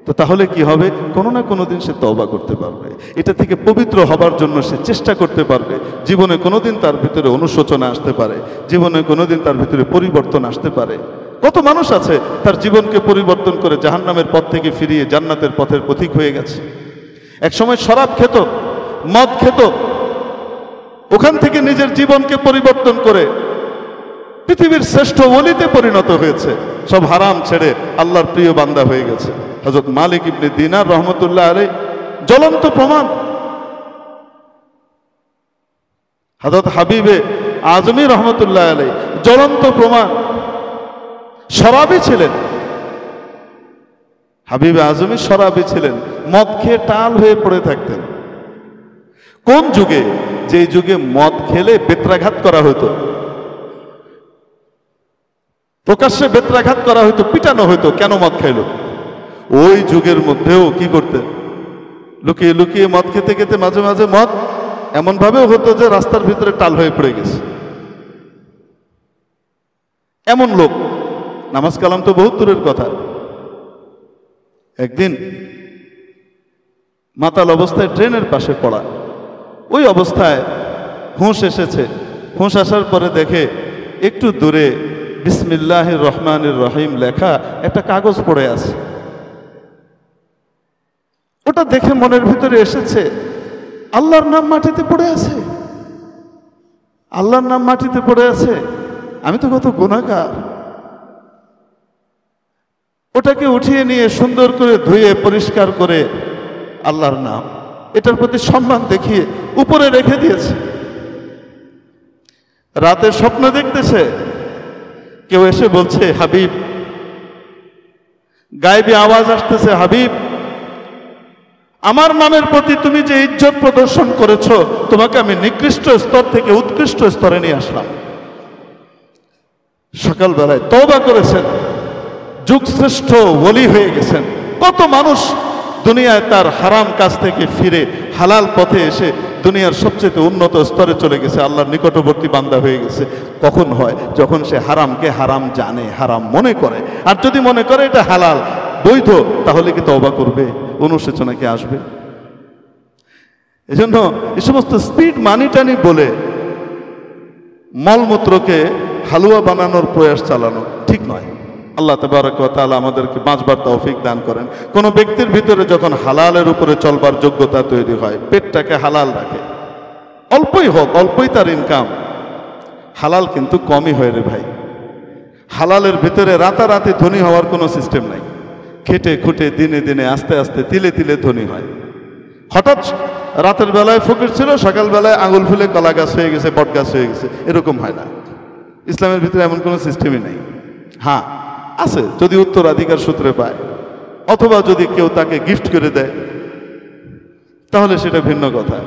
তো তাহলে কি হবে? কোনো না কোনো দিন সে তওবা করতে পারবে, এটা থেকে পবিত্র হবার জন্য সে চেষ্টা করতে পারবে। জীবনে কোনোদিন তার ভিতরে অনুশোচনা আসতে পারে, জীবনে কোনোদিন তার ভিতরে পরিবর্তন আসতে পারে। কত মানুষ আছে তার জীবনকে পরিবর্তন করে জাহান্নামের পথ থেকে ফিরিয়ে জান্নাতের পথের পথিক হয়ে গেছে। একসময় শরাব খেত, মদ খেত, ওখান থেকে নিজের জীবনকে পরিবর্তন করে পৃথিবীর শ্রেষ্ঠ ওলিতে পরিণত হয়েছে, সব হারাম ছেড়ে আল্লাহর প্রিয় বান্দা হয়ে গেছে। হযরত মালিক ইবনে দিনার রহমতুল্লাহ আলাইহি জ্বলন্ত প্রমাণ। হযরত হাবিবে আজমি রহমতুল্লাহ আলাইহি জ্বলন্ত প্রমাণ। শরাবী ছিলেন, হাবিবে আজমি শরাবী ছিলেন, মদ খেয়ে টাল হয়ে পড়ে থাকতেন। কোন যুগে? যে যুগে মদ খেলে বেত্রাঘাত করা হতো, প্রকাশ্যে বেত্রাঘাত করা হতো, পিটানো হতো, কেন মদ খাইলো। ওই যুগের মধ্যেও কি করতেন? লুকিয়ে লুকিয়ে মদ খেতে খেতে মাঝে মাঝে মদ এমন ভাবেও হতো যে রাস্তার ভিতরে টাল হয়ে পড়ে গেছে। এমন লোক, নামাজ কালাম তো বহুত দূরের কথা। একদিন মাতাল অবস্থায় ট্রেনের পাশে পড়া, ওই অবস্থায় হুঁশ এসেছে। হুঁশ আসার পরে দেখে একটু দূরে বিসমিল্লাহির রহমানির রহিম লেখা একটা কাগজ পড়ে আছে। ওটা দেখে মনের ভিতরে এসেছে আল্লাহর নাম মাটিতে পড়ে আছে, আল্লাহর নাম মাটিতে পড়ে আছে, আমি তো কত গুনাহগার। ওটাকে উঠিয়ে নিয়ে সুন্দর করে ধুয়ে পরিষ্কার করে আল্লাহর নাম, এটার প্রতি সম্মান দেখিয়ে উপরে রেখে দিয়েছে। রাতে স্বপ্ন দেখতেছে, কেউ এসে বলছে হাবিব, গায়েবী আওয়াজ আসতেছে, হাবিব আমার নামের প্রতি তুমি যে ইজ্জত প্রদর্শন করেছো, তোমাকে আমি নিকৃষ্ট স্তর থেকে উৎকৃষ্ট স্তরে নিয়ে আসলাম। সকালবেলায় তওবা করেছেন, যুগশ্রেষ্ঠ ওলি হয়ে গেছেন। কত মানুষ দুনিয়ায় তার হারাম কাজ থেকে ফিরে হালাল পথে এসে দুনিয়ার সবচেয়ে উন্নত স্তরে চলে গেছে, আল্লাহর নিকটবর্তী বান্দা হয়ে গেছে। কখন হয়? যখন সে হারামকে হারাম জানে, হারাম মনে করে। আর যদি মনে করে এটা হালাল বৈধ, তাহলে কি তওবা করবে? অনুশোচনা কি আসবে? এজন্য এই সমস্ত স্পিড মানি টানি বলে মলমূত্রকে হালুয়া বানানোর প্রয়াস চালানো ঠিক নয়। আল্লাহ তাবারক ওয়া তাআলা আমাদেরকে বাঁচবার তৌফিক দান করেন। কোনো ব্যক্তির ভিতরে যখন হালালের উপরে চলবার যোগ্যতা তৈরি হয়, পেটটাকে হালাল রাখে, অল্পই হোক, অল্পই তার ইনকাম, হালাল কিন্তু কমই হয় রে ভাই। হালালের ভিতরে রাতারাতি ধনী হওয়ার কোনো সিস্টেম নাই। খেটে খুঁটে দিনে দিনে আস্তে আস্তে তিলে তিলে ধনী হয়। হঠাৎ রাতের বেলায় ফকির ছিল, সকালবেলায় আঙুল ফুলে কলা গাছ হয়ে গেছে, বট গাছ হয়ে গেছে, এরকম হয় না। ইসলামের ভিতরে এমন কোনো সিস্টেমই নেই। হ্যাঁ আছে, যদি উত্তরাধিকার সূত্রে পায় অথবা যদি কেউ তাকে গিফট করে দেয় তাহলে সেটা ভিন্ন কথা।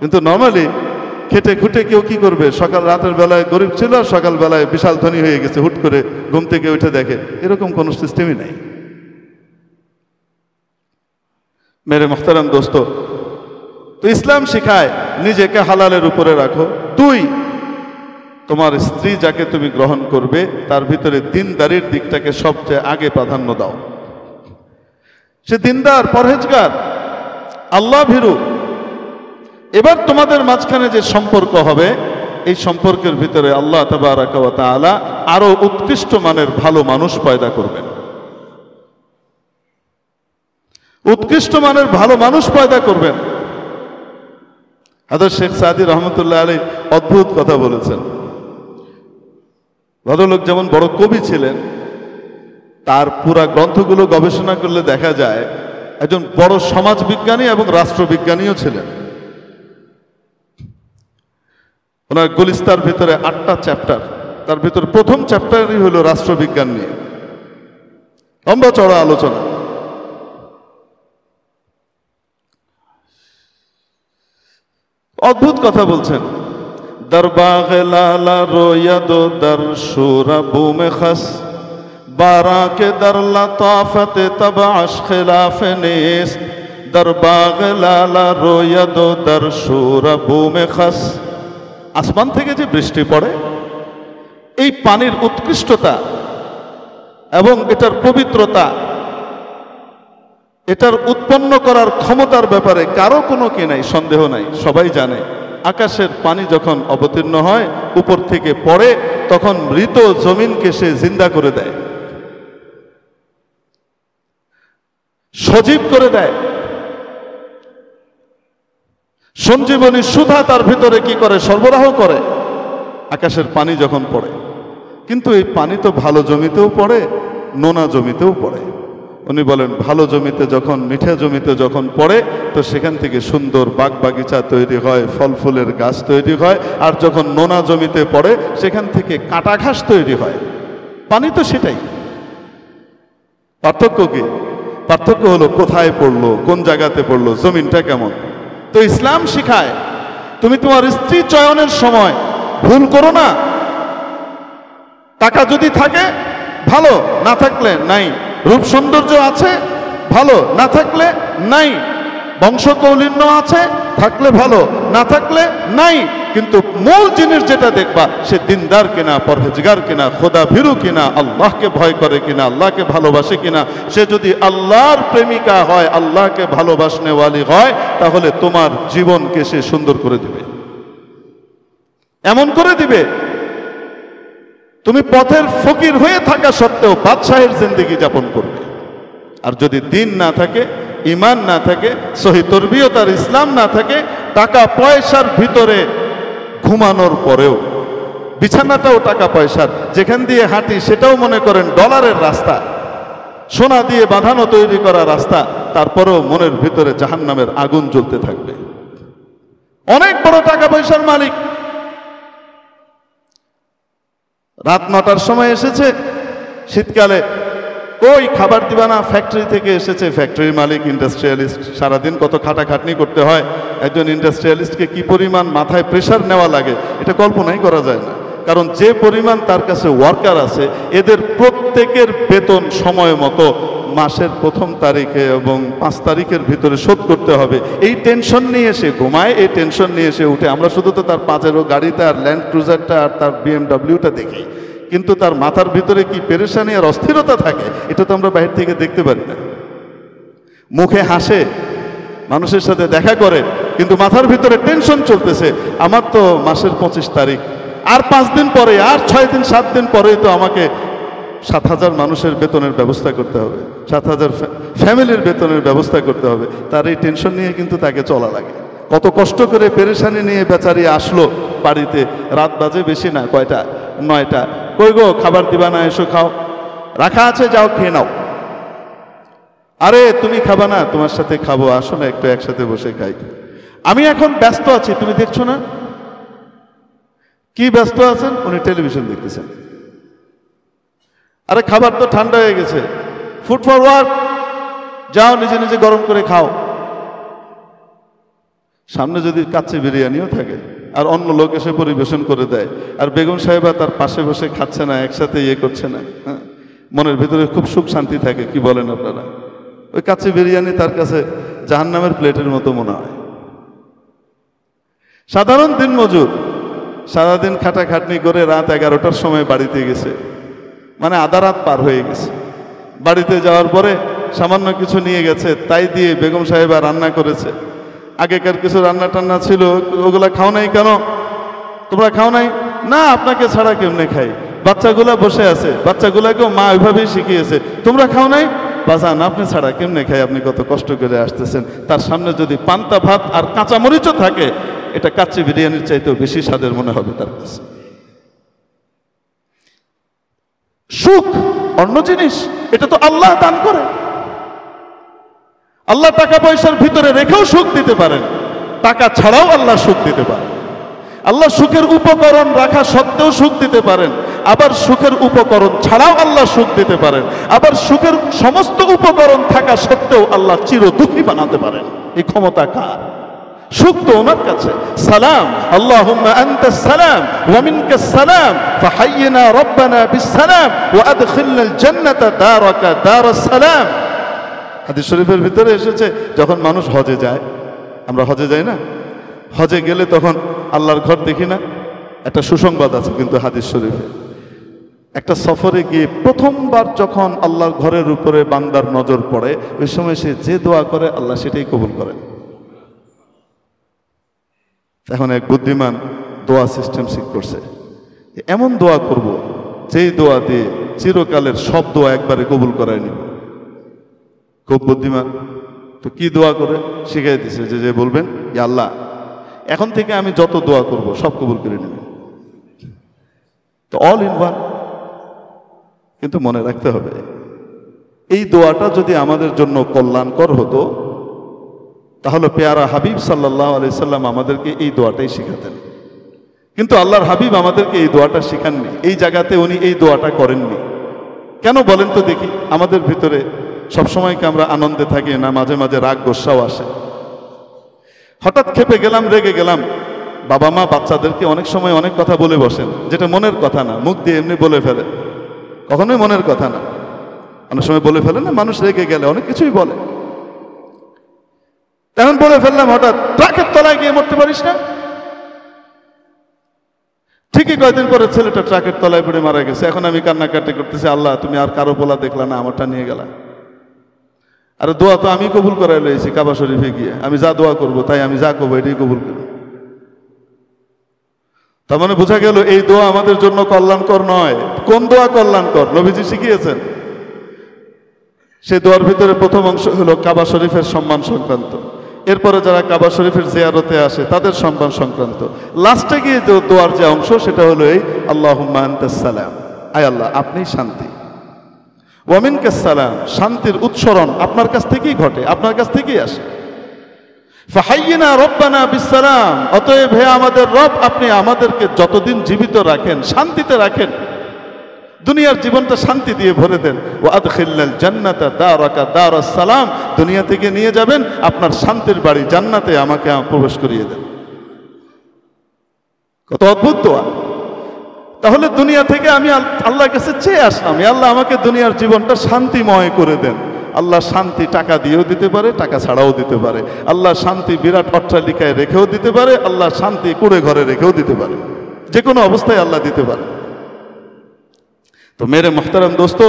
কিন্তু নর্মালি খেটে খুঁটে কেউ কি করবে? সকাল রাতের বেলায় গরিব ছিল, সকালবেলায় বিশাল ধনী হয়ে গেছে, হুট করে ঘুম থেকে উঠে দেখে, এরকম কোনো সিস্টেমই নেই। মেরে মুহতারাম দোস্ত, তো ইসলাম শিখায় নিজেকে হালালের উপরে রাখো। 2, তোমার স্ত্রী যাকে তুমি গ্রহণ করবে তার ভিতরে দিনদারির দিকটাকে সবচেয়ে আগে প্রাধান্য দাও। সে দিনদার, পরহেজগার, আল্লাহ ভীরু। এবার তোমাদের মাঝখানে যে সম্পর্ক হবে, এই সম্পর্কের ভিতরে আল্লাহ তাবারাকা ওয়া তাআলা আরো উৎকৃষ্ট মানের ভালো মানুষ পয়দা করবেন। উৎকৃষ্ট মানের ভালো মানুষ পয়দা করবেন। হযরত শেখ সাদি রহমতুল্লাহ আলাইহি অদ্ভুত কথা বলেছেন। ভদ্রলোক যেমন বড় কবি ছিলেন, তার পুরা গ্রন্থগুলো গবেষণা করলে দেখা যায় একজন বড় সমাজবিজ্ঞানী এবং রাষ্ট্রবিজ্ঞানীও ছিলেন। ওনার গুলিস্তার ভিতরে 8টা চ্যাপ্টার, তার ভিতরে প্রথম চ্যাপ্টারই হলো রাষ্ট্রবিজ্ঞান নিয়ে লম্বা চড়া আলোচনা। অদ্ভুত কথা বলছেন। দরবাগ লালা রোয়াদ দর শুরবু মে খস বারা কে দর লতাফত তব আশক খিলাফ নিস্ত দরবাগ লালা রোয়াদ দর শুরবু মে খস। আসমান থেকে যে বৃষ্টি পড়ে, এই পানির উৎকৃষ্টতা এবং এটার পবিত্রতা, এটার উৎপন্ন করার ক্ষমতার ব্যাপারে কারো কোনো কি নাই, সন্দেহ নাই, সবাই জানে। আকাশের পানি যখন অবতীর্ণ হয়, উপর থেকে পড়ে, তখন মৃত জমিনকে সে জিন্দা করে দেয়, সজীব করে দেয়। সঞ্জীবনী সুধা তার ভিতরে কি করে, সরবরাহ করে আকাশের পানি যখন পড়ে। কিন্তু এই পানি তো ভালো জমিতেও পড়ে, নোনা জমিতেও পড়ে। উনি বলেন ভালো জমিতে যখন, মিঠা জমিতে যখন পড়ে, তো সেখান থেকে সুন্দর বাগ বাগিচা তৈরি হয়, ফল ফুলের গাছ তৈরি হয়। আর যখন নোনা জমিতে পড়ে, সেখান থেকে কাটা ঘাস তৈরি হয়। পানি তো সেটাই। পার্থক্য কি? পার্থক্য হলো কোথায় পড়লো, কোন জায়গাতে পড়লো, জমিনটা কেমন। তো ইসলাম শিখায় তুমি তোমার স্ত্রী চয়নের সময় ভুল করো না। টাকা যদি থাকে ভালো, না থাকলে নাই। রূপ সৌন্দর্য আছে ভালো, না থাকলে নাই। বংশকৌলিন্য আছে, থাকলে ভালো, না থাকলে নাই। কিন্তু মূল জিনিস যেটা দেখবা, সে দিনদার কিনা, পরহেজগার কিনা, খোদা ভীরু কিনা, আল্লাহকে ভয় করে কিনা, আল্লাহকে ভালোবাসে কিনা। সে যদি আল্লাহর প্রেমিকা হয়, আল্লাহকে ভালোবাসনেওয়ালি হয়, তাহলে তোমার জীবনকে সে সুন্দর করে দিবে, এমন করে দিবে তুমি পথের ফকির হয়ে থাকা সত্ত্বেও বাদশাহের জিন্দেগি যাপন করবে। আর যদি দিন না থাকে, ইমান না থাকে, সহি তরবিয়ত আর ইসলাম না থাকে, টাকা পয়সার ভিতরে ঘুমানোর পরেও, বিছানাটাও টাকা পয়সার, যেখান দিয়ে হাঁটি সেটাও মনে করেন ডলারের রাস্তা, সোনা দিয়ে বাঁধানো তৈরি করা রাস্তা, তারপরেও মনের ভিতরে জাহান্নামের আগুন জ্বলতে থাকবে। অনেক বড় টাকা পয়সার মালিক, রাত 9টার সময় এসেছে, শীতকালে ওই খাবার দিবা না, ফ্যাক্টরি থেকে এসেছে। ফ্যাক্টরির মালিক ইন্ডাস্ট্রিয়ালিস্ট, সারাদিন কত খাটাখাটনি করতে হয়। একজন ইন্ডাস্ট্রিয়ালিস্টকে কি পরিমাণ মাথায় প্রেশার নেওয়া লাগে, এটা কল্পনাই করা যায় না। কারণ যে পরিমাণ তার কাছে ওয়ার্কার আছে, এদের প্রত্যেকের বেতন সময় মতো মাসের 1 তারিখে এবং 5 তারিখের ভিতরে শোধ করতে হবে। এই টেনশন নিয়ে এসে ঘুমায়, এই টেনশন নিয়ে এসে উঠে। আমরা শুধু তো তার পাজেরো গাড়িটা আর ল্যান্ড ক্রুজারটা আর তার BMW-টা দেখি, কিন্তু তার মাথার ভিতরে কি পেরেশানি আর অস্থিরতা থাকে, এটা তো আমরা বাইরে থেকে দেখতে পারি না। মুখে হাসে, মানুষের সাথে দেখা করে, কিন্তু মাথার ভিতরে টেনশন চলতেছে। আমার তো মাসের 25 তারিখ, আর 5 দিন পরে, আর 6 দিন 7 দিন পরেই তো আমাকে 7,000 মানুষের বেতনের ব্যবস্থা করতে হবে, 7,000 ফ্যামিলির বেতনের ব্যবস্থা করতে হবে। তার এই টেনশন নিয়ে কিন্তু তাকে চলা লাগে। কত কষ্ট করে পেরেশানি নিয়ে বেচারি আসলো বাড়িতে। রাত বাজে বেশি না, কয়টা? 9টা। কই গো, খাবার দিবা না? এসো খাও, রাখা আছে, যাও খেয়ে নাও। আরে তুমি খাবা না? তোমার সাথে খাবো, আসো না একটু একসাথে বসে খাই। আমি এখন ব্যস্ত আছি, তুমি দেখছো না? কি ব্যস্ত আছেন? উনি টেলিভিশন দেখতেছেন। আরে খাবার তো ঠান্ডা হয়ে গেছে, ফুড ফর ওয়ার্ক, যাও নিজে নিজে গরম করে খাও। সামনে যদি কাচ্চি বিরিয়ানিও থাকে আর অন্য লোক এসে পরিবেশন করে দেয়, আর বেগম সাহেবা তার পাশে বসে খাচ্ছে না, একসাথে করছে না, হ্যাঁ, মনের ভিতরে খুব সুখ শান্তি থাকে। কি বলেন আপনারা? ওই কাচ্চি বিরিয়ানি তার কাছে জাহান্নামের প্লেটের মতো মনে হয়। সাধারণ দিনমজুর সারাদিন খাটাখাটনি করে রাত 11টার সময় বাড়িতে গেছে, মানে আধা রাত পার হয়ে গেছে। বাড়িতে যাওয়ার পরে সামান্য কিছু নিয়ে গেছে, তাই দিয়ে বেগম সাহেবা রান্না করেছে। আগেকার কিছু রান্না টান্না ছিল, ওগুলা খাও নাই কেন? তোমরা খাও নাই? না, আপনাকে ছাড়া কেমনে খাই? বাচ্চাগুলা বসে আছে, বাচ্চাগুলাকেও মা ওইভাবেই শিখিয়েছে। তোমরা খাও নাই? বাজান, আপনি ছাড়া কেমনে খাই? আপনি কত কষ্ট করে আসতেছেন। তার সামনে যদি পান্তা ভাত আর কাঁচা মরিচও থাকে, এটা কাচ্চি বিরিয়ানির চাইতেও বেশি স্বাদের মনে হবে তার কাছে। সুখ অন্য জিনিস, এটা তো আল্লাহ দান করে। আল্লাহ টাকা পয়সার ভিতরে রেখেও সুখ দিতে পারেন, টাকা ছাড়াও আল্লাহ সুখ দিতে পারেন। আল্লাহ সুখের উপকরণ রাখা সত্ত্বেও সুখ দিতে পারেন, আবার সুখের উপকরণ ছাড়াও আল্লাহ সুখ দিতে পারেন, আবার সুখের সমস্ত উপকরণ থাকা সত্ত্বেও আল্লাহ চির দুঃখী বানাতে পারেন। এই ক্ষমতা কার? সুখ তো ওনার কাছে। সালাম আল্লাহুম্মা আনতাস সালাম ওয়া মিনকাস সালাম ফাহাইয়িনা রাব্বানা বিসসালাম ওয়া আদখিলনাল জান্নাতা দারাকা দারাস সালাম। হাদিস শরীফের ভিতরে এসেছে, যখন মানুষ হজে যায়, আমরা হজে যাই না, হজে গেলে তখন আল্লাহর ঘর দেখি না? একটা সুসংবাদ আছে কিন্তু হাদিস শরীফে, একটা সফরে গিয়ে প্রথমবার যখন আল্লাহর ঘরের উপরে বান্দার নজর পড়ে, ওই সময় সে যে দোয়া করে আল্লাহ সেটাই কবুল করেন। এখন এক বুদ্ধিমান দোয়া সিস্টেম ঠিক করছে, এমন দোয়া করব যেই দোয়া দিয়ে চিরকালের সব দোয়া একবারে কবুল করায় নিব। খুব বুদ্ধিমান। তো কি দোয়া করে শিখাই দিছে, যে বলবেন যে আল্লাহ এখন থেকে আমি যত দোয়া করব সব কবুল করে নেবেন। তো অল ইন ওয়ান। কিন্তু মনে রাখতে হবে, এই দোয়াটা যদি আমাদের জন্য কল্যাণকর হতো, তাহলে পেয়ারা হাবিব সাল্লাল্লাহু আলাইহি সাল্লাম আমাদেরকে এই দোয়াটাই শিখাতেন। কিন্তু আল্লাহর হাবিব আমাদেরকে এই দোয়াটা শিখাননি, এই জায়গাতে উনি এই দোয়াটা করেননি। কেন বলেন তো দেখি? আমাদের ভিতরে সবসময় কি আমরা আনন্দে থাকি না? মাঝে মাঝে রাগ গোস্সাও আসে। হঠাৎ ক্ষেপে গেলাম, রেগে গেলাম। বাবা মা বাচ্চাদেরকে অনেক সময় অনেক কথা বলে বসেন, যেটা মনের কথা না, মুখ দিয়ে এমনি বলে ফেলে, কখনোই মনের কথা না। অনেক সময় বলে ফেলে না, মানুষ রেগে গেলে অনেক কিছুই বলে। তেমন বলে ফেললাম হঠাৎ, ট্রাকের তলায় গিয়ে মরতে পারিস না? ঠিকই কয়েকদিন পরে ছেলেটা ট্রাকের তলায় পড়ে মারা গেছে। এখন আমি কান্নাকাটি করতেছি, আল্লাহ তুমি আর কারো বলা দেখলা না, আমারটা নিয়ে গেলা। আর দোয়া তো আমি কবুল করাই লইছি কাবা শরীফে গিয়ে, আমি যা দোয়া করব তাই আমি যা করবো এটাই কবুল করব। তার মানে বোঝা গেল এই দোয়া আমাদের জন্য কল্যাণকর নয়। কোন দোয়া কল্যাণকর? নবীজি শিখিয়েছেন। সেই দোয়ার ভিতরে প্রথম অংশ হলো কাবা শরীফের সম্মান সংক্রান্ত, এরপরে যারা কাবা শরীফের জিয়ারতে আসে তাদের সম্মান সংক্রান্ত, লাস্টে গিয়ে যে দোয়ার যে অংশ সেটা হলো এই আল্লাহুম্মা আনতাস সালাম, আয় আল্লাহ আপনি শান্তি, ওয়া মিনকাস সালাম, শান্তির উৎসরণ আপনার কাছ থেকেই ঘটে, আপনার কাছ থেকেই আসে। ফাহাইয়িনা রাব্বানা বিসসালাম, অতএব হে আমাদের রব, আপনি আমাদেরকে যতদিন জীবিত রাখেন শান্তিতে রাখেন, দুনিয়ার জীবনটা শান্তি দিয়ে ভরে দেন। ওয়া আদখিলনাল জান্নাতা দারাকা দারাস সালাম, দুনিয়া থেকে নিয়ে যাবেন আপনার শান্তির বাড়ি জান্নাতে, আমাকে প্রবেশ করিয়ে দেন। কত অদ্ভুত দোয়া! তাহলে দুনিয়া থেকে আমি আল্লাহর কাছে চেয়ে আসলাম, আল্লাহ আমাকে দুনিয়ার জীবনটা শান্তিময় করে দেন। আল্লাহ শান্তি টাকা দিয়েও দিতে পারে, টাকা ছাড়াও দিতে পারে। আল্লাহ শান্তি বিরাট অট্টালিকায় রেখেও দিতে পারে, আল্লাহ শান্তি কুড়ে ঘরে রেখেও দিতে পারে, যে কোনো অবস্থায় আল্লাহ দিতে পারে। তো মেরে মুহতারাম দোস্ত,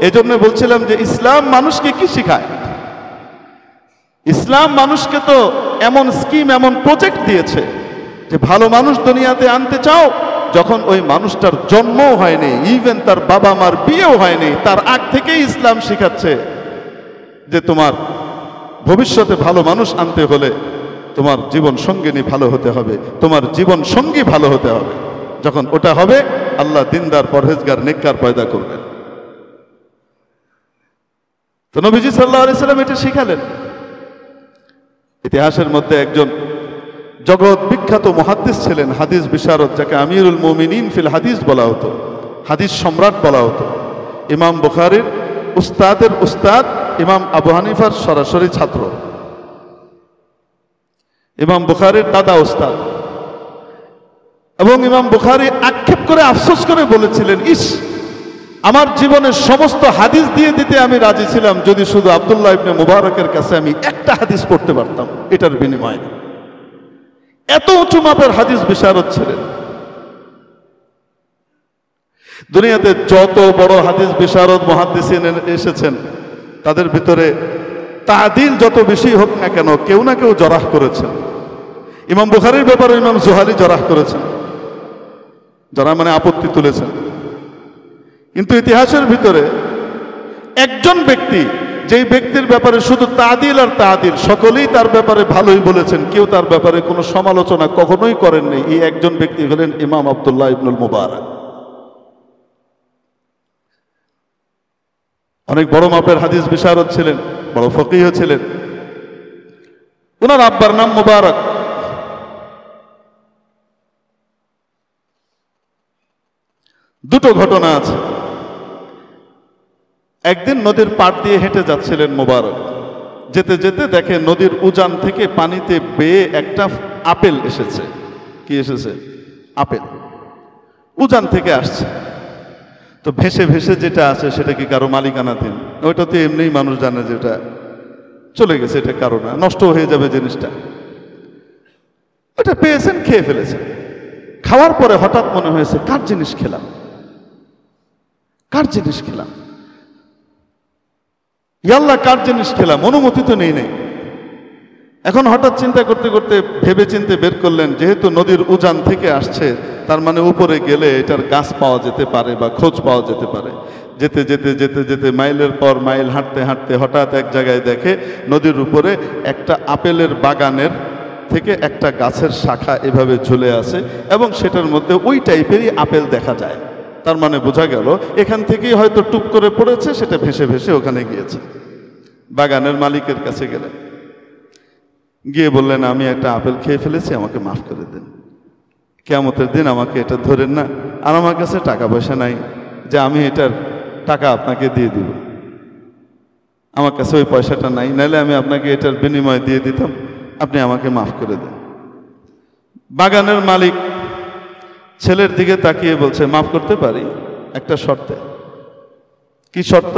এজন্য বলছিলাম যে ইসলাম মানুষকে কি শিখায়? ইসলাম মানুষকে তো এমন স্কিম, এমন প্রজেক্ট দিয়েছে যে ভালো মানুষ দুনিয়াতে আনতে চাও, যখন ওই মানুষটার জন্মও হয়নি, ইভেন তার বাবা মার বিয়েও হয়নি, তার আগ থেকেই ইসলাম শিখাচ্ছে যে তোমার ভবিষ্যতে ভালো মানুষ আনতে হলে তোমার জীবন সঙ্গিনী ভালো হতে হবে, তোমার জীবন সঙ্গী ভালো হতে হবে। যখন ওটা হবে, আল্লাহ দিনদার, পরহেজগার, নেককার পয়দা করবেন। তো নবীজি সাল্লাল্লাহু আলাইহি সাল্লাম এটা শিখালেন। ইতিহাসের মধ্যে একজন জগৎ বিখ্যাত মুহাদ্দিস ছিলেন, হাদিস বিশারদ, যাকে আমিরুল মুমিনিন ফিল হাদিস বলা হতো, হাদিস সম্রাট বলা হতো। ইমাম বুখারীর উস্তাদের উস্তাদ, ইমাম আবু হানিফার সরাসরি ছাত্র, ইমাম বুখারীর দাদা উস্তাদ। এবং ইমাম বুখারী আক্ষেপ করে, আফসোস করে বলেছিলেন, ইস, আমার জীবনের সমস্ত হাদিস দিয়ে দিতে আমি রাজি ছিলাম যদি শুধু আব্দুল্লাহ ইবনে মুবারকের কাছে আমি একটা হাদিস পড়তে পারতাম, এটার বিনিময়ে। এত উঁচু মাপের হাদিস বিশারদ ছিলেন। দুনিয়াতে যত বড় হাদিস বিশারদ মুহাদ্দিসিন এসেছেন, তাদের ভিতরে তাদিল যত বেশি হোক না কেন, কেউ না কেউ জরাহ করেছেন। ইমাম বুখারীর ব্যাপারে ইমাম জুহালি জরাহ করেছেন, যারা মানে আপত্তি তুলেছেন। কিন্তু ইতিহাসের ভিতরে একজন ব্যক্তি, যেই ব্যক্তির ব্যাপারে শুধু তাদিল আর তাদিল, সকলেই তার ব্যাপারে ভালোই বলেছেন, কেউ তার ব্যাপারে কোনো সমালোচনা কখনোই করেননি, এই একজন ব্যক্তি হলেন ইমাম আব্দুল্লাহ ইবনুল মুবারক। অনেক বড় মাপের হাদিস বিশারদ ছিলেন, বড় ফকিহ ছিলেন। ওনার আব্বার নাম মুবারক। দুটো ঘটনা আছে। একদিন নদীর পাড় দিয়ে হেঁটে যাচ্ছিলেন মুবারক, যেতে যেতে দেখে নদীর উজান থেকে পানিতে বেয়ে একটা আপেল এসেছে। কি এসেছে? আপেল। উজান থেকে আসছে। তো ভেসে ভেসে যেটা আছে সেটা কি কারো মালিকানাধীন? ওইটা তো এমনিই মানুষ জানে যেটা চলে গেছে, এটা কারো না, নষ্ট হয়ে যাবে জিনিসটা। ওটা পেয়েছেন, খেয়ে ফেলেছেন। খাওয়ার পরে হঠাৎ মনে হয়েছে, কার জিনিস খেলাম, কার জিনিস খেলাম, ইয়াল্লাহ কার জিনিস খেলাম, অনুমতি তো নেই নেই। এখন হঠাৎ চিন্তা করতে করতে ভেবে চিনতে বের করলেন, যেহেতু নদীর উজান থেকে আসছে, তার মানে উপরে গেলে এটার গাছ পাওয়া যেতে পারে বা খোঁজ পাওয়া যেতে পারে। যেতে যেতে যেতে যেতে মাইলের পর মাইল হাঁটতে হাঁটতে হঠাৎ এক জায়গায় দেখে নদীর উপরে একটা আপেলের বাগানের থেকে একটা গাছের শাখা এভাবে ঝুলে আছে, এবং সেটার মধ্যে ওই টাইপেরই আপেল দেখা যায়। তার মানে বোঝা গেল এখান থেকেই হয়তো টুপ করে পড়েছে, সেটা ভেসে ভেসে ওখানে গিয়েছে। বাগানের মালিকের কাছে গেলেন, গিয়ে বললেন, আমি একটা আপেল খেয়ে ফেলেছি, আমাকে মাফ করে দেন, কিয়ামতের দিন আমাকে এটা ধরেন না। আর আমার কাছে টাকা পয়সা নাই যে আমি এটার টাকা আপনাকে দিয়ে দিব, আমার কাছে ওই পয়সাটা নাই, নাহলে আমি আপনাকে এটার বিনিময় দিয়ে দিতাম, আপনি আমাকে মাফ করে দেন। বাগানের মালিক ছেলের দিকে তাকিয়ে বলছে, মাফ করতে পারি, একটা শর্তে। কি শর্ত?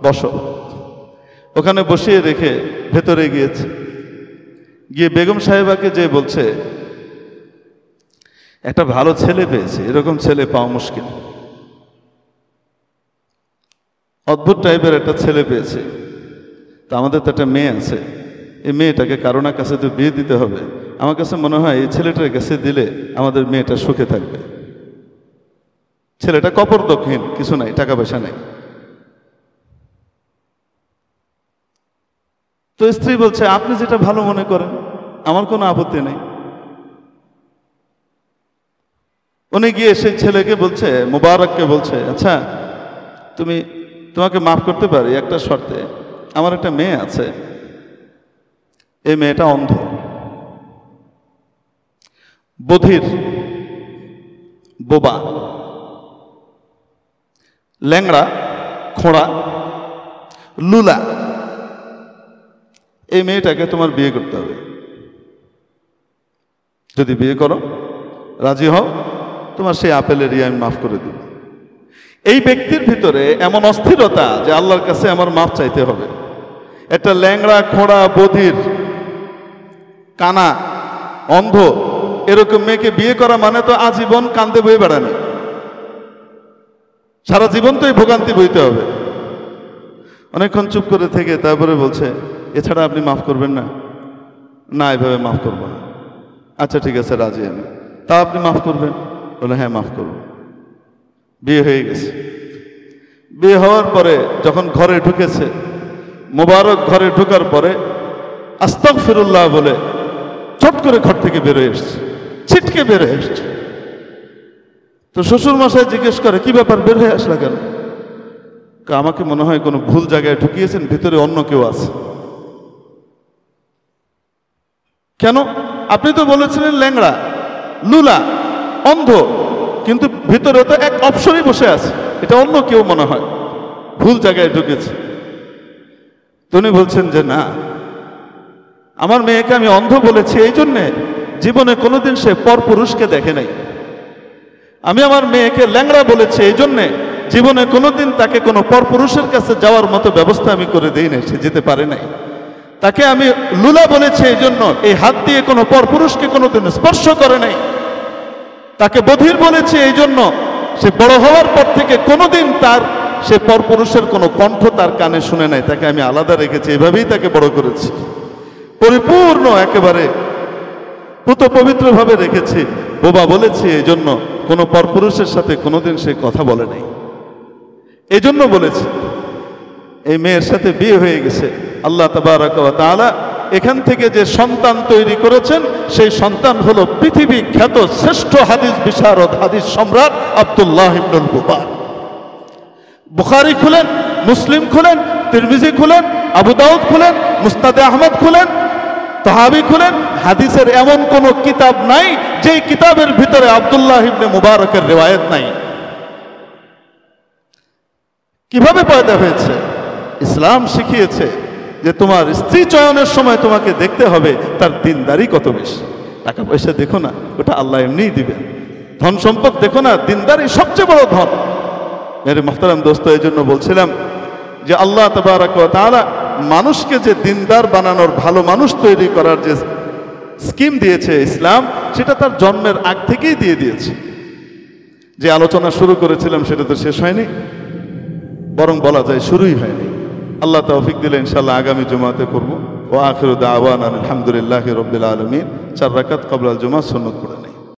বসো। ওখানে বসিয়ে রেখে ভেতরে গিয়েছে, গিয়ে বেগম সাহেবাকে যে বলছে, একটা ভালো ছেলে পেয়েছে, এরকম ছেলে পাওয়া মুশকিল, অদ্ভুত টাইপের একটা ছেলে পেয়েছে। তা আমাদের তো একটা মেয়ে আছে, এই মেয়েটাকে কারোনার কাছে তো বিয়ে দিতে হবে, আমার কাছে মনে হয় এই ছেলেটার কাছে দিলে আমাদের মেয়েটা সুখে থাকবে। ছেলেটা কপর্দকহীন, কিছু নাই, টাকা পয়সা নাই। তো স্ত্রী বলছে, আপনি যেটা ভালো মনে করেন, আমার কোনো আপত্তি নেই। উনি গিয়ে সেই ছেলেকে বলছে, মুবারককে বলছে, আচ্ছা তোমাকে মাফ করতে পারি একটা শর্তে, আমার একটা মেয়ে আছে, এই মেয়েটা অন্ধ, বধির, বোবা, ল্যাংড়া, খোঁড়া, লুলা, এই মেয়েটাকে তোমার বিয়ে করতে হবে। যদি বিয়ে করো, রাজি হও, তোমার সেই আপেলের আমি মাফ করে দেব। এই ব্যক্তির ভিতরে এমন অস্থিরতা যে আল্লাহর কাছে আমার মাফ চাইতে হবে। একটা ল্যাংড়া, খোঁড়া, বধির, কানা, অন্ধ এরকম মেয়েকে বিয়ে করা মানে তো আজীবন কান্দে বয়ে বেড়ানো, সারা জীবন তো এই ভোগান্তি বইতে হবে। অনেকক্ষণ চুপ করে থেকে তারপরে বলছে, এছাড়া আপনি মাফ করবেন না? না, এভাবে মাফ করবো না। আচ্ছা ঠিক আছে, রাজি আমি। তা আপনি মাফ করবেন? বলে, হ্যাঁ মাফ করব। বিয়ে হয়ে গেছে। বিয়ে হওয়ার পরে যখন ঘরে ঢুকেছে, মোবারক ঘরে ঢোকার পরে আস্তাগফিরুল্লাহ বলে চট করে ঘর থেকে বেরোয় এসছে, ছিটকে বেরোয় এসছে। তো শ্বশুর মশাই জিজ্ঞেস করে, কি ব্যাপার, বের হয়ে আসলা কেন? আমাকে মনে হয় কোনো ভুল জায়গায় ঢুকিয়েছেন, ভিতরে অন্য কেউ আছে। কেন? আপনি তো বলেছিলেন ল্যাংড়া, লুলা, অন্ধ, কিন্তু ভিতরে তো এক অপশনই বসে আছে, এটা অন্য কেউ মনে হয়, ভুল জায়গায় ঢুকেছে। তিনি বলছেন যে না, আমার মেয়েকে আমি অন্ধ বলেছি এই জন্যে জীবনে কোনোদিন সে পরপুরুষকে দেখে নাই। আমি আমার মেয়েকে ল্যাংড়া বলেছি এই জন্যে জীবনে কোনোদিন তাকে কোনো পরপুরুষের কাছে যাওয়ার মতো ব্যবস্থা আমি করে দিই নাই, সে যেতে পারে নাই। তাকে আমি লুলা বলেছি এই জন্য এই হাত দিয়ে কোনো পরপুরুষকে কোনোদিন স্পর্শ করে নাই। তাকে বধির বলেছি এই জন্য সে বড় হওয়ার পর থেকে কোনোদিন তার সে পরপুরুষের কোনো কণ্ঠ তার কানে শুনে নাই, তাকে আমি আলাদা রেখেছি, এভাবেই তাকে বড় করেছি, পরিপূর্ণ একেবারে পুত পবিত্রভাবে রেখেছি, বোবা বলেছি, এই জন্য কোনো পরপুরুষের সাথে কোনোদিন সে কথা বলে নাই। এই জন্য বলেছি এই মেয়ের সাথে বিয়ে হয়ে গেছে, আল্লাহ তাবারাক ওয়া তাআলা এখান থেকে যে সন্তান তৈরি করেছেন সেই সন্তান হলো পৃথিবী খ্যাত শ্রেষ্ঠ হাদিস বিশারদ, হাদিস সম্রাট আব্দুল্লাহ ইবনুল মুবারক। বুখারী খুলেন, মুসলিম খুলেন, তিরমিজি খুলেন, আবু দাউদ খুলেন, মুসনাদে আহমদ খুলেন, তাহাবি খুলেন, হাদিসের এমন কোন কিতাব নাই যেই কিতাবের ভিতরে আব্দুল্লাহ ইবনে মুবারকের রিওয়ায়াত নাই। কিভাবে পয়দা হয়েছে? ইসলাম শিখিয়েছে যে তোমার স্ত্রী চয়নের সময় তোমাকে দেখতে হবে তার দিনদারি কত বেশি। টাকা পয়সা দেখো না, ওটা আল্লাহ এমনিই দিবেন। ধন সম্পদ দেখো না, দিনদারি সবচেয়ে বড় ধন। মেরে মুহতারাম দোস্ত, এই জন্য বলছিলাম যে আল্লাহ তাবারাক ওয়া তাআলা মানুষকে যে দিনদার বানানোর, ভালো মানুষ তৈরি করার যে স্কিম দিয়েছে ইসলাম, সেটা তার জন্মের আগ থেকেই দিয়ে দিয়েছে। যে আলোচনা শুরু করেছিলাম সেটা তো শেষ হয়নি, বরং বলা যায় শুরুই হয়নি। আল্লাহ তৌফিক দিলে ইনশাআল্লাহ আগামী জুমাতে করব। ওয়া আখিরু দাওয়ানা আলহামদুলিল্লাহি রাব্বিল আলামিন। 4 রাকাত ক্বাবলাল জুমা সুন্নাত পড়ে নেই।